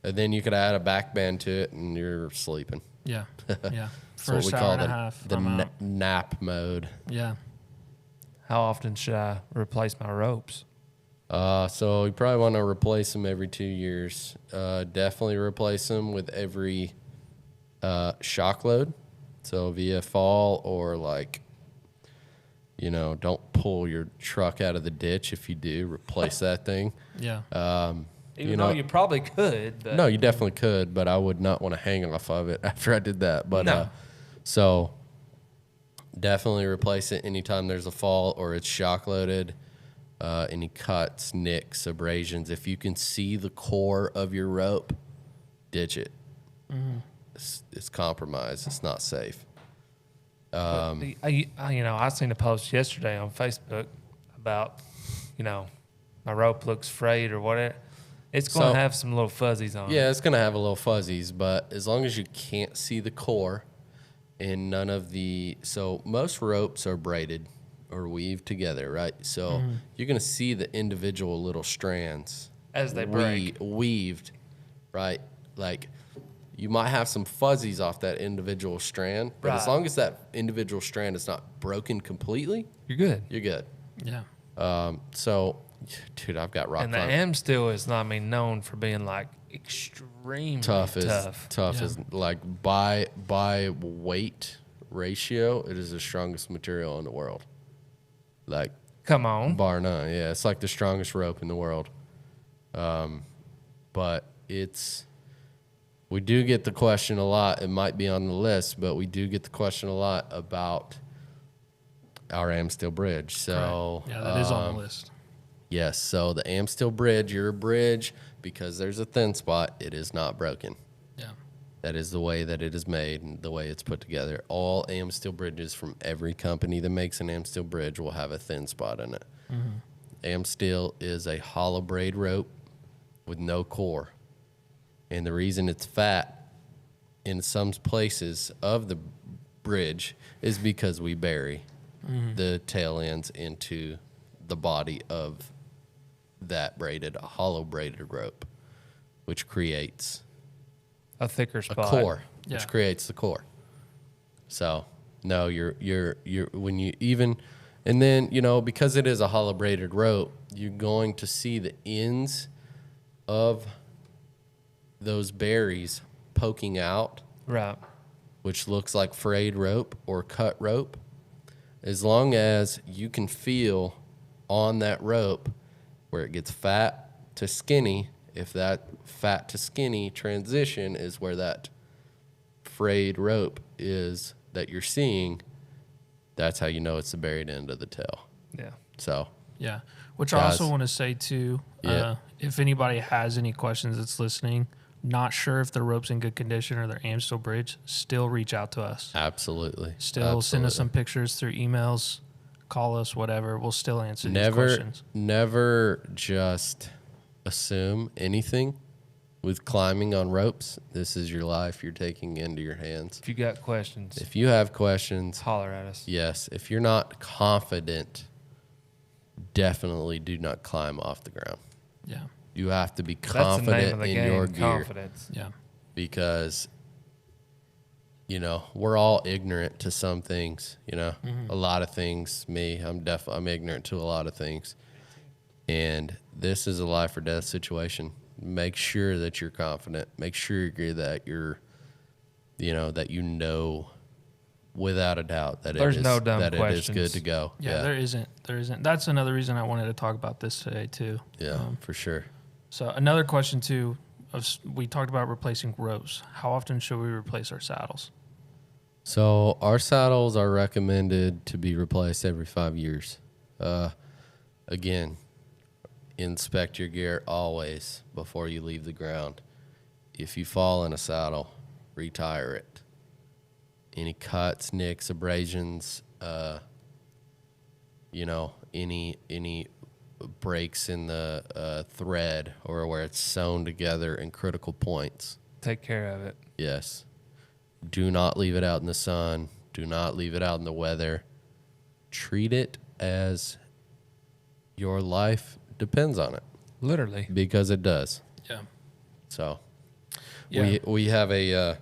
And then you could add a back band to it, and you're sleeping. Yeah. Yeah. That's what First we hour call and a half. the I'm out. nap mode. Yeah. How often should I replace my ropes? So you probably want to replace them every 2 years. Definitely replace them with every shock load. So via fall or like, don't pull your truck out of the ditch. If you do, replace that thing. Yeah. Even though you probably could. But No, you definitely could, but I would not want to hang off of it after I did that. But No. So definitely replace it anytime there's a fall or it's shock loaded. Any cuts, nicks, abrasions. If you can see the core of your rope, ditch it. Mm-hmm. It's compromised. It's not safe. I seen a post yesterday on Facebook about, my rope looks frayed or whatever. It's going So- to have some little fuzzies on it. Yeah, it's going to have a little fuzzies, but as long as you can't see the core and none of the... So most ropes are braided or weaved together, right? So you're going to see the individual little strands. As they break. Weaved, right? Like you might have some fuzzies off that individual strand, but as Right. long as that individual strand is not broken completely, You're good. you're good. Yeah. So, dude, I've got rock And the climbing. M steel is not, known for being like extremely Tough Yeah. is like by weight ratio, it is the strongest material in the world. Like Come on. bar none, yeah, it's like the strongest rope in the world. But we do get the question a lot. It might be on the list, but we do get the question a lot about our Amstel bridge. So Yeah, that is on the list. yes, so the Amstel bridge, your bridge, because there's a thin spot, it is not broken. Yeah. That is the way that it is made and the way it's put together. All Amstel bridges from every company that makes an Amstel bridge will have a thin spot in it. Amstel is a hollow braid rope with no core. And the reason it's fat in some places of the bridge is because we bury the tail ends into the body of that hollow braided rope, which creates A thicker a spot. core, Yeah. which creates the core. So no, you're when you even, and then because it is a hollow braided rope, you're going to see the ends of those berries poking out, Right. which looks like frayed rope or cut rope. As long as you can feel on that rope where it gets fat to skinny, if that fat to skinny transition is where that frayed rope is that you're seeing, that's how you know it's the buried end of the tail. Yeah. So, Yeah. Which I Guys. also want to say too, Yeah. if anybody has any questions that's listening, not sure if the rope's in good condition or their Amstel bridge, still reach out to us. absolutely. Still send us some Absolutely. pictures through emails, call us, whatever. We'll still answer these Never, questions. never just assume anything with climbing on ropes. This is your life you're taking into your hands. If you got questions, If you have questions, holler at us. yes. If you're not confident, definitely do not climb off the ground. Yeah. You have to be That's the name confident of the in game. your gear Confidence. Yeah. because we're all ignorant to some things. A lot of things. I'm ignorant to a lot of things, and this is a life or death situation. Make sure that you're confident. Make sure that you're without a doubt that There's it is no dumb that it is questions. good to go. Yeah, there isn't. That's another reason I wanted to talk about this today too. For sure. So another question too, we talked about replacing ropes. How often should we replace our saddles? So our saddles are recommended to be replaced every 5 years. Again, inspect your gear always before you leave the ground. If you fall in a saddle, retire it. Any cuts, nicks, abrasions, any breaks in the thread or where it's sewn together in critical points. Take care of it. Yes. Do not leave it out in the sun. Do not leave it out in the weather. Treat it as your life depends on it. Literally. Because it does. Yeah. So Yeah. we have a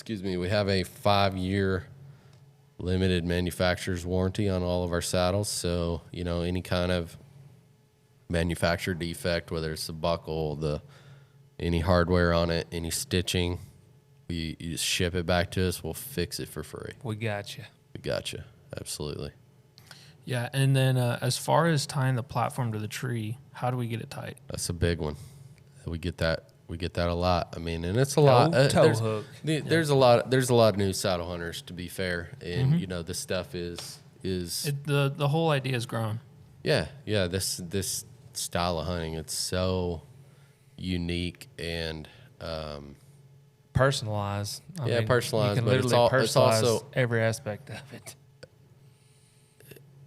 we have a 5-year limited manufacturer's warranty on all of our saddles. So, any kind of manufacturer defect, whether it's the buckle, any hardware on it, any stitching, you just ship it back to us. We'll fix it for free. We got you. We got you. Absolutely. Yeah, and then as far as tying the platform to the tree, how do we get it tight? That's a big one. We get that a lot. I mean, and it's a lot. Tow hook. There's a lot of new saddle hunters, to be fair, and this stuff is The whole idea is grown. yeah. This style of hunting, it's so unique and Personalized. I mean, personalized, You can but it's literally it's personalize also every aspect of it.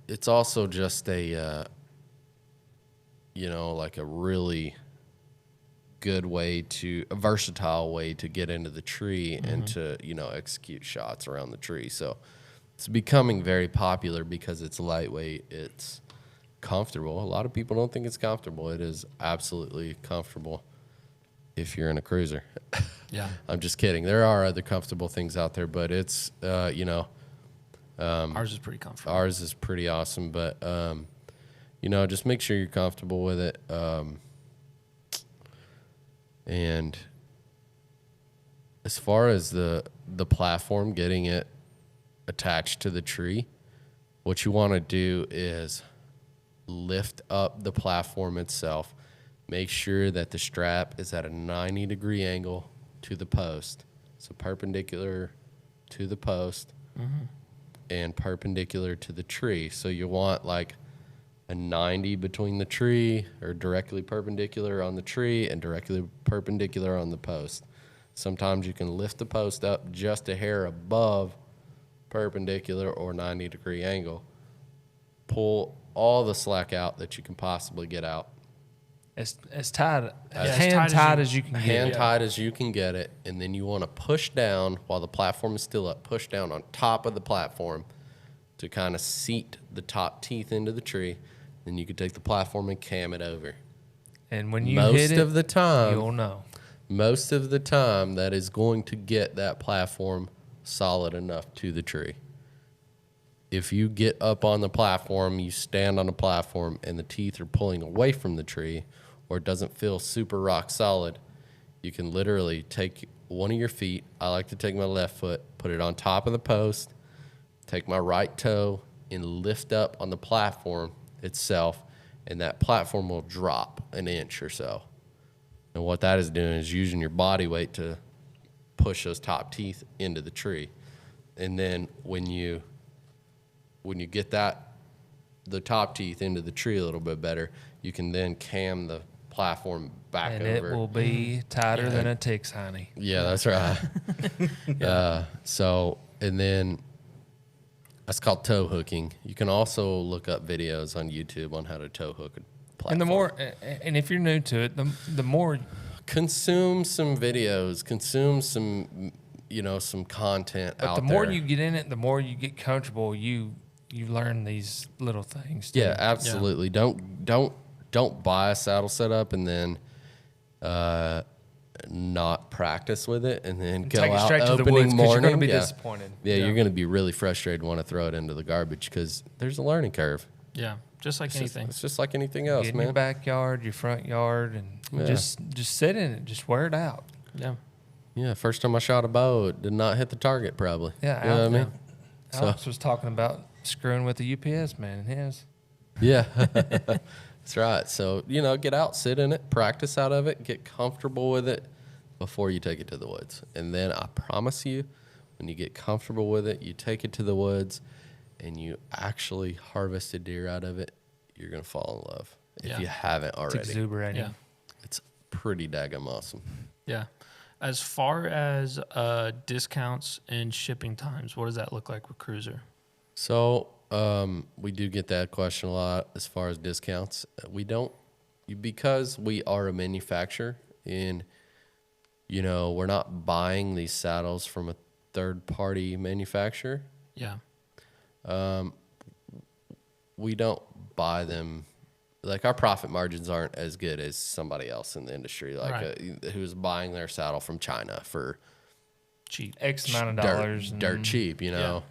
it's also just a like a really good a versatile way to get into the tree and to execute shots around the tree. So it's becoming very popular because it's lightweight, it's comfortable. A lot of people don't think it's comfortable. It is absolutely comfortable if you're in a CRÜZR. Yeah. I'm just kidding. There are other comfortable things out there, but it's Ours is pretty comfortable. ours is pretty awesome. But just make sure you're comfortable with it. And as far as the platform, getting it attached to the tree, what you want to do is lift up the platform itself. Make sure that the strap is at a 90-degree angle to the post. So perpendicular to the post and perpendicular to the tree. So you want like a 90 between the tree, or directly perpendicular on the tree and directly perpendicular on the post. Sometimes you can lift the post up just a hair above perpendicular or 90-degree angle. Pull all the slack out that you can possibly get out. As tight, as hand tight tight as as you can get. Hand tight as you can get it, and then you want to push down while the platform is still up. Push down on top of the platform to kind of seat the top teeth into the tree. Then you can take the platform and cam it over. And when you Most hit it, of the time, you'll know. Most of the time, that is going to get that platform solid enough to the tree. If you get up on the platform, you stand on the platform, and the teeth are pulling away from the tree, or it doesn't feel super rock solid, you can literally take one of your feet. I like to take my left foot, put it on top of the post, take my right toe, and lift up on the platform itself, and that platform will drop an inch or so. And what that is doing is using your body weight to push those top teeth into the tree. And then when you get the top teeth into the tree a little bit better, you can then cam the platform back And over. it will be tighter than a tick's honey. Yeah, that's right. And then that's called toe hooking. You can also look up videos on YouTube on how to toe hook a platform. And the more, and if you're new to it, the more consume some videos, consume some, some content but out the there. more you get in it, the more you get comfortable. You learn these little things. Too. Yeah, absolutely. Yeah. Don't buy a saddle setup and then not practice with it, and then go take it out straight to the opening woods because you're morning. going to be yeah. disappointed. Yeah, you're going to be really frustrated and want to throw it into the garbage because there's a learning curve. Yeah, just like anything. It's just like anything else, Get in man. your backyard, your front yard, and Yeah. just sit in it. Just wear it out. Yeah. Yeah, first time I shot a bow, it did not hit the target probably. Yeah, You know what I mean? Alex was talking about screwing with the UPS man in his. Yeah. That's right. So, get out, sit in it, practice out of it, get comfortable with it before you take it to the woods. And then I promise you, when you get comfortable with it, you take it to the woods and you actually harvest a deer out of it, you're going to fall in love if Yeah. you haven't It's already. exuberating. Yeah. It's pretty daggum awesome. Yeah. As far as discounts and shipping times, what does that look like with CRÜZR? So We do get that question a lot as far as discounts. We don't, because we are a manufacturer and, you know, we're not buying these saddles from a third-party manufacturer. Yeah. We don't buy them. Like, our profit margins aren't as good as somebody else in the industry, like Right. Who's buying their saddle from China for Cheap. X amount of dollars. dirt cheap, you know.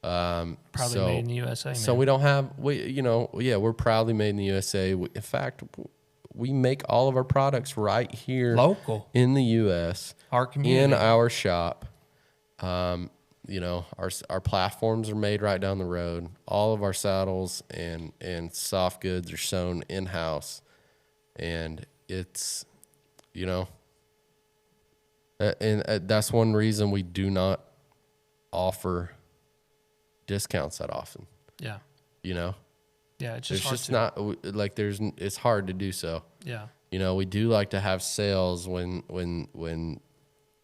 Probably So- made in the USA, man. So we don't have we're proudly made in the USA. In fact, we make all of our products right here Local. in the U.S. Our community. in our shop. You know, our platforms are made right down the road. All of our saddles and soft goods are sewn in house, and it's, you know, and that's one reason we do not offer discounts that often. Yeah. You know, Yeah, it's there's just hard just not like it's hard to do so. Yeah. You know, we do like to have sales when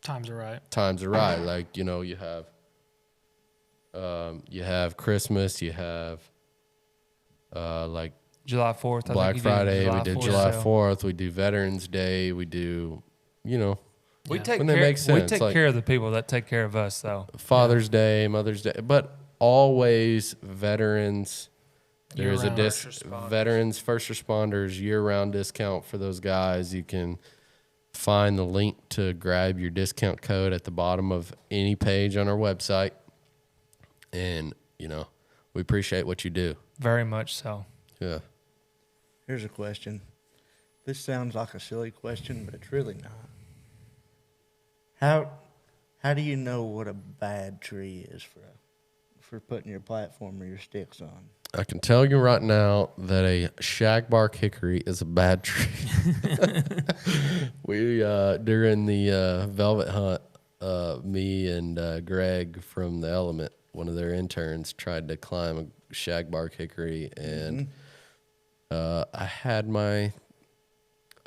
Times are right. times are right. Like, you know, you have Christmas, you have like July 4th. Black Friday, we did July sale. 4th, we do Veterans Day, we do, you know, We Yeah. take When they care. make We sense, take like- care of the people that take care of us, though. Father's Day, Mother's Day, but always veterans. There's a Year-round. First responders. veterans, first responders, year-round discount for those guys. You can find the link to grab your discount code at the bottom of any page on our website. And, you know, we appreciate what you do. Very much so. Yeah. Here's a question. This sounds like a silly question, but it's really not. How do you know what a bad tree is for putting your platform or your sticks on? I can tell you right now that a shagbark hickory is a bad tree. We during the velvet hunt, me and Greg from the Element, one of their interns, tried to climb a shagbark hickory, and I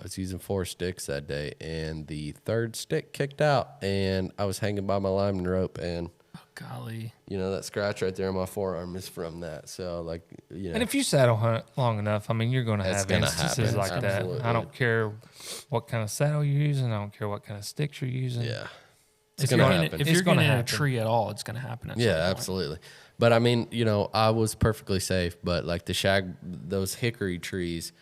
was using 4 sticks that day, and the third stick kicked out, and I was hanging by my lineman rope, and Oh, golly. you know that scratch right there on my forearm is from that. So, like, you know, And if you saddle hunt long enough, I mean, you're going to It's have gonna instances happen, like absolutely. that. I don't care what kind of saddle you're using. I don't care what kind of sticks you're using. yeah, If it's you're gonna in happen. if It's you're gonna getting in a happen. tree at all, it's going to happen. At Yeah, some point. absolutely. But I mean, you know, I was perfectly safe. But like those hickory trees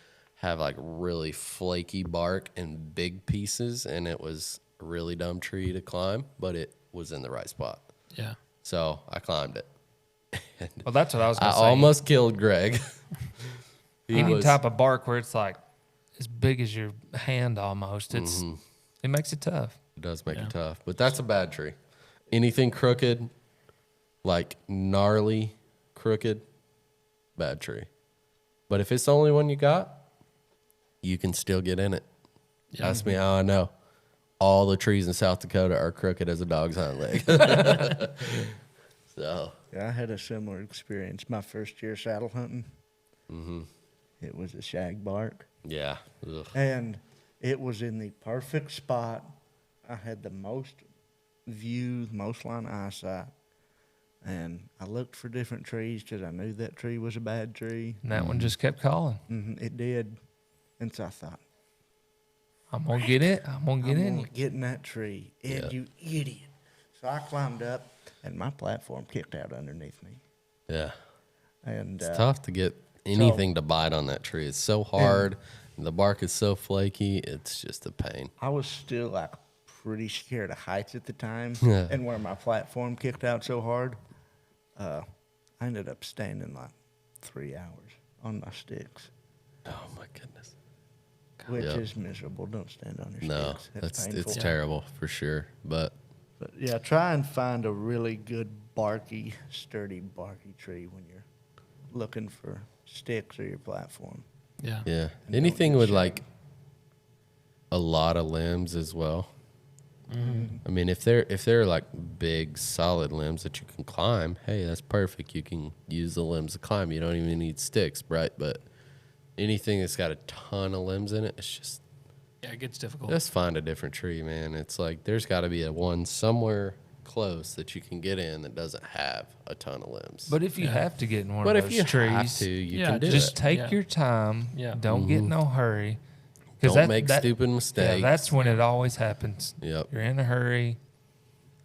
have like really flaky bark and big pieces, and it was a really dumb tree to climb, but it was in the right spot. Yeah. So I climbed it. Well, that's what I was going I to say. almost killed Greg. He Any was- type of bark where it's like as big as your hand almost, it makes it tough. It does make Yeah. it tough, but that's a bad tree. Anything crooked, like gnarly crooked, bad tree. But if it's the only one you got, you can still get in it. Yeah. Ask me how I know. All the trees in South Dakota are crooked as a dog's hind leg. So, Yeah, I had a similar experience. My first year saddle hunting, it was a shagbark, yeah. Ugh. and it was in the perfect spot. I had the most view, most line of eyesight, and I looked for different trees because I knew that tree was a bad tree. And that one just kept calling. It did, and so I thought, I'm going to get it. I'm going to get I'm in gonna it. get in that tree, Ed, Yeah. you idiot. So I climbed up, and my platform kicked out underneath me. Yeah. And It's tough to get anything to bite on that tree. It's so hard. The bark is so flaky. It's just a pain. I was still like pretty scared of heights at the time, Yeah. and where my platform kicked out so hard, I ended up standing like 3 hours on my sticks, Oh my goodness. which Yeah. is miserable. Don't stand on your No, sticks. it's painful. terrible for sure. But But yeah, try and find a really good barky, sturdy barky tree when you're looking for sticks or your platform. Yeah. yeah, And anything don't get with shot. like a lot of limbs as well. I mean, if they're like big, solid limbs that you can climb, hey, that's perfect. You can use the limbs to climb. You don't even need sticks, right? But anything that's got a ton of limbs in it, it's just Yeah, it gets difficult. just find a different tree, man. It's like there's got to be a one somewhere close that you can get in that doesn't have a ton of limbs. But if you have to get in one But of if those you trees, have to, you Yeah, can do just it. take Yeah. your time. Yeah. Don't get in no hurry. Don't make stupid mistakes. Yeah, that's when it always happens. Yep. You're in a hurry.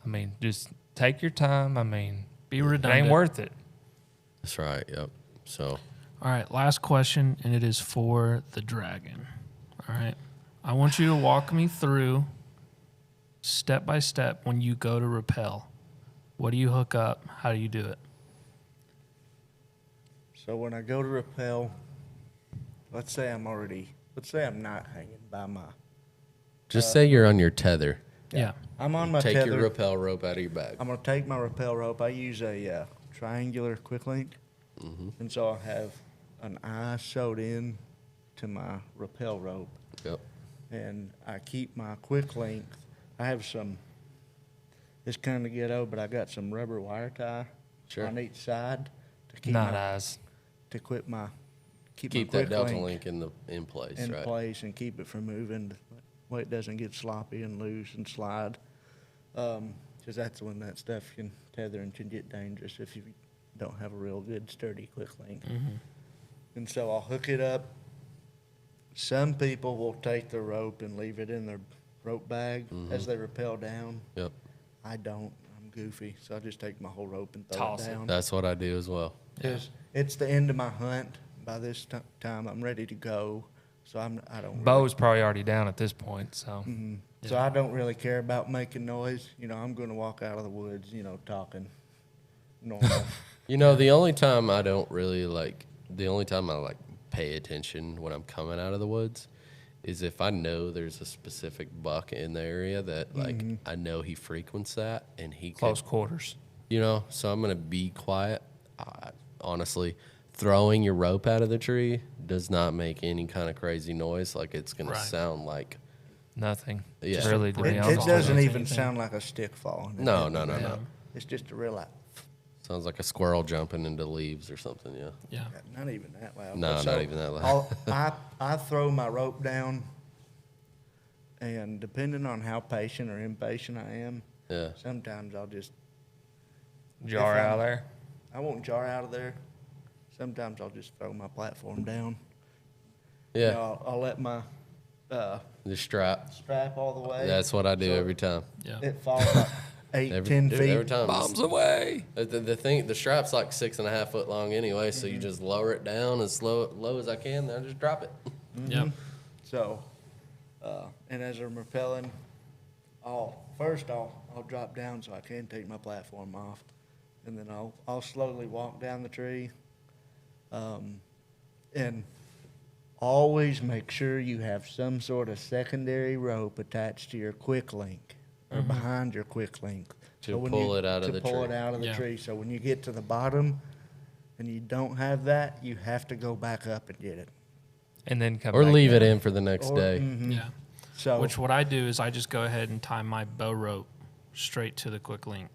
I mean, just take your time. I mean, Be it redundant. ain't worth it. That's right. Yep. So All right, last question, and it is for the dragon. All right. I want you to walk me through step by step when you go to rappel. What do you hook up? How do you do it? So when I go to rappel, let's say I'm not hanging by my, just say you're on your tether. Yeah. I'm on my Take tether. your rappel rope out of your bag. I'm going to take my rappel rope. I use a triangular quick link. And so I have an eye sewed in to my rappel rope. Yep. And I keep my quick length. I have some, it's kind of ghetto, but I got some rubber wire tie Sure. on each side to keep Not my, eyes. to quit my, keep Keep my that quick delta link link in place, in right? place and keep it from moving. That way it doesn't get sloppy and loose and slide. Because that's when that stuff can tether and can get dangerous if you don't have a real good sturdy quick link. And so I'll hook it up. Some people will take the rope and leave it in their rope bag as they rappel down. Yep. I don't. I'm goofy, so I just take my whole rope and throw Toss it it. down. That's what I do as well. Because it's the end of my hunt. By this time, I'm ready to go. So I don't. Bo's probably already down at this point, so. So I don't really care about making noise. You know, I'm going to walk out of the woods, you know, talking normal. You know, the only time I pay attention when I'm coming out of the woods is if I know there's a specific buck in the area that like I know he frequents that and he Close could, quarters. you know, so I'm gonna be quiet. Honestly, throwing your rope out of the tree does not make any kind of crazy noise. Like it's gonna Right. sound like Nothing. Yeah. Really, to be it honest. doesn't with you. even sound like a stick falling. no. It's just a real loud. Sounds like a squirrel jumping into leaves or something. Yeah. Yeah. Not even that loud. No, So not even that loud. I throw my rope down, and depending on how patient or impatient I am, Yeah. sometimes I'll just Jar if out I'm- there. I won't jar out of there. Sometimes I'll just throw my platform down. Yeah. You know, I'll let my The strap. strap all the way. That's what I do So every time. Yeah. It falls about 10 Dude, feet. every time. Bombs away. The strap's like 6.5 foot long anyway, so you just lower it down as low as I can, then I just drop it. Yep. So, and as I'm rappelling, I'll drop down so I can take my platform off, and then I'll slowly walk down the tree, and always make sure you have some sort of secondary rope attached to your quick link or behind your quick link. To when pull it out of the To pull tree. it out of the Yeah. tree. So when you get to the bottom and you don't have that, you have to go back up and get it. And then come Or back leave down. it in for the next day. Yeah. So Which what I do is I just go ahead and tie my bow rope straight to the quick link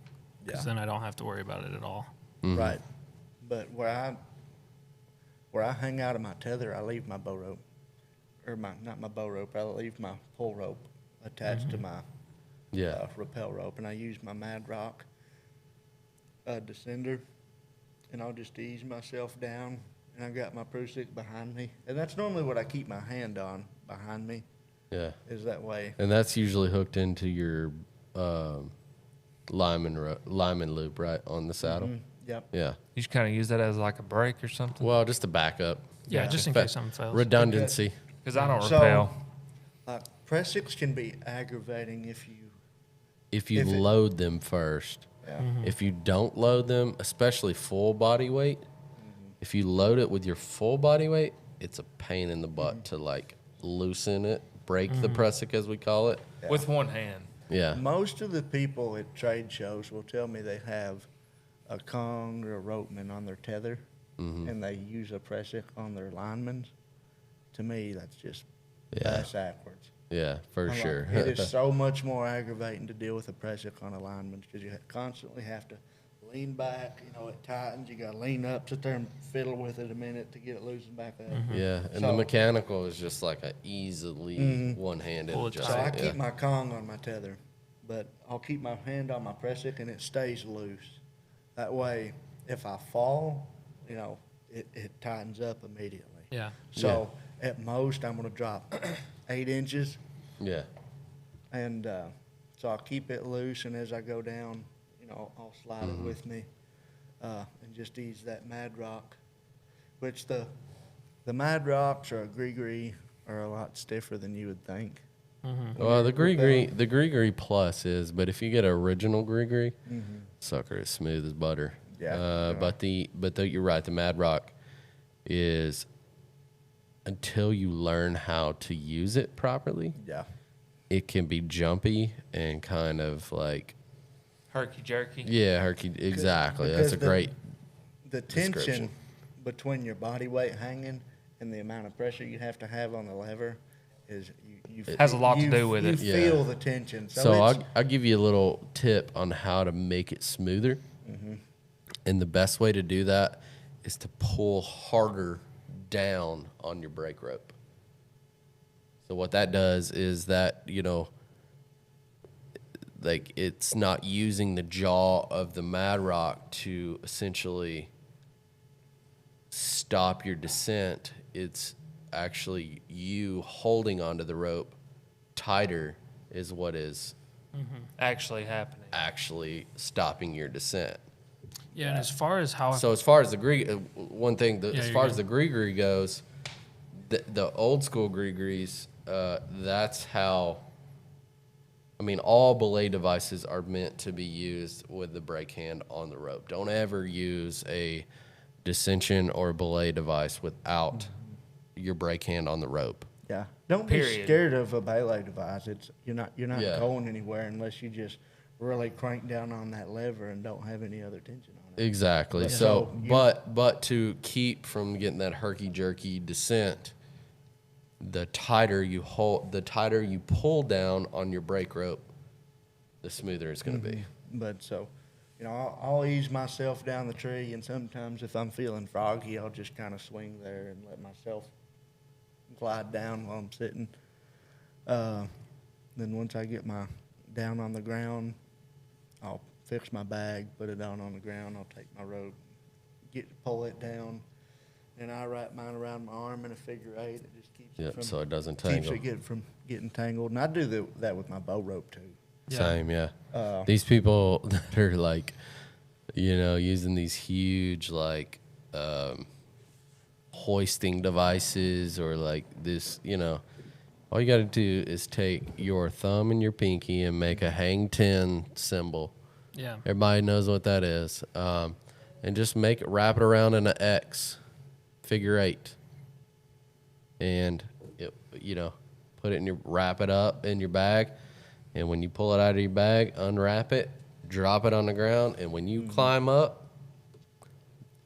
because Yeah. then I don't have to worry about it at all. Right. But where I hang out of my tether, I leave my bow rope, or not my bow rope. I leave my pull rope attached to my Yeah. rappel rope, and I use my Mad Rock descender, and I'll just ease myself down. And I got my Prusik behind me, and that's normally what I keep my hand on behind me. Yeah. Is that way? And that's usually hooked into your lineman loop, right, on the saddle. Yep. Yeah. You just kind of use that as like a brake or something. Well, just a backup. Yeah, Yeah. just in Fa- case something fails. Redundancy. Because I don't So- rappel. Pressics can be aggravating if you. If you If it- load them first. Yeah. If you don't load them, especially full body weight, if you load it with your full body weight, it's a pain in the butt to like loosen it, break the pressic as we call it. With one hand. Yeah. Most of the people at trade shows will tell me they have a Kong or a ropeman on their tether, and they use a pressic on their linemen. To me, that's just that's backwards. Yeah, for I'm like, sure. it is so much more aggravating to deal with a pressic on a lineman because you constantly have to lean back. You know, it tightens. You got to lean up, sit there and fiddle with it a minute to get it loosened back up. Yeah, and the So- mechanical is just like a easily one-handed Pull it So adjustment. I yeah. keep my Kong on my tether, but I'll keep my hand on my press stick and it stays loose. That way, if I fall, you know, it tightens up immediately. Yeah. So at most, I'm going to drop 8 inches, Yeah. and so I'll keep it loose, and as I go down, you know, I'll slide it with me and just ease that Mad Rock, which the Mad Rocks or a Gree are a lot stiffer than you would think. Well, the Gree Plus is, but if you get an original Gree, sucker is smooth as butter. Yeah. But you're right. The Mad Rock is, until you learn how to use it properly, Yeah. it can be jumpy and kind of like, Herky jerky. yeah, herky. Exactly. That's a great. The description. tension between your body weight hanging and the amount of pressure you have to have on the lever is you Has a lot to do with it. You Yeah. feel the tension. So it's, I'll give you a little tip on how to make it smoother. And the best way to do that is to pull harder down on your brake rope. So what that does is that, you know, like it's not using the jaw of the Mad Rock to essentially stop your descent. It's actually you holding onto the rope tighter is what is Actually happening. actually stopping your descent. Yeah, and as far as how So as far as the one thing, Yeah, as you're far good. as the Gree goes, the old school Grees, that's how. I mean, all belay devices are meant to be used with the brake hand on the rope. Don't ever use a dissension or belay device without your brake hand on the rope. yeah. Don't Period. be scared of a belay device. You're not Yeah. going anywhere unless you just really crank down on that lever and don't have any other tension on it. Exactly. Yeah. So, So you- but to keep from getting that herky jerky descent, the tighter you pull down on your brake rope, the smoother it's going to be. But so, you know, I'll ease myself down the tree, and sometimes if I'm feeling froggy, I'll just kind of swing there and let myself glide down while I'm sitting. Then once I get my down on the ground, I'll fix my bag, put it down on the ground. I'll take my rope, pull it down, and I wrap mine around my arm in a figure 8. It just keeps it Yep. from So it doesn't keeps tangle. it from getting tangled. And I do that with my bow rope too. Yeah. Same, yeah. These people that are like, you know, using these huge like hoisting devices or like this, you know, all you got to do is take your thumb and your pinky and make a hang 10 symbol. Yeah. Everybody knows what that is. And just wrap it around in an X, figure 8. And, you know, wrap it up in your bag. And when you pull it out of your bag, unwrap it, drop it on the ground. And when you climb up,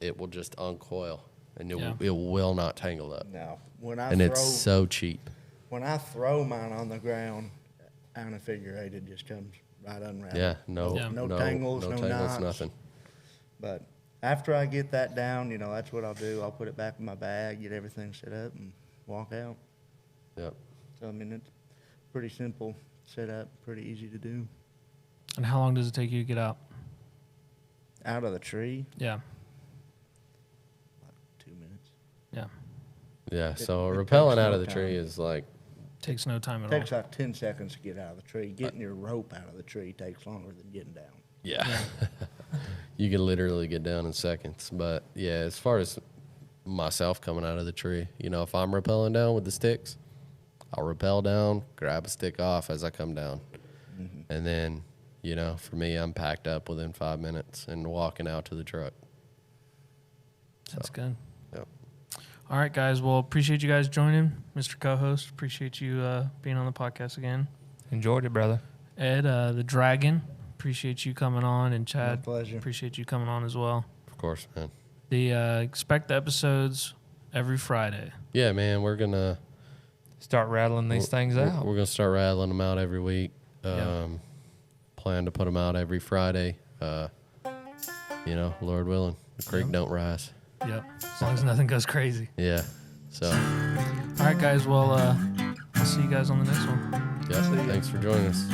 it will just uncoil. And it will not tangle up. Now, It's so cheap. when I throw mine on the ground on a figure 8, it just comes right unwrapped. Yeah, no tangles, no knots. nothing. But after I get that down, you know, that's what I'll do. I'll put it back in my bag, get everything set up, and walk out. Yep. So, I mean, it's pretty simple setup, pretty easy to do. And how long does it take you to get out? Out of the tree, Yeah. 2 minutes. Yeah. Yeah, so it rappelling takes out no of the tree time. is like, Takes no time It at all. takes like 10 seconds to get out of the tree. Getting your rope out of the tree takes longer than getting down. yeah. You can literally get down in seconds. But yeah, as far as myself coming out of the tree, you know, if I'm rappelling down with the sticks, I'll rappel down, grab a stick off as I come down. And then, you know, for me, I'm packed up within 5 minutes and walking out to the truck. That's good. Yep. All right, guys. Well, appreciate you guys joining, Mr. Co-host. Appreciate you being on the podcast again. Enjoyed it, brother. Ed, the Dragon. Appreciate you coming on, and Chad. My pleasure. Appreciate you coming on as well. Of course, man. Expect the episodes every Friday. Yeah, man, we're going to Start rattling these things out. We're going to start rattling them out every week. Yeah. Plan to put them out every Friday. You know, Lord willing, the creek don't rise. Yep. As long as nothing goes crazy. Yeah. So, All right, guys. Well, I'll see you guys on the next one. yeah, thanks for joining us.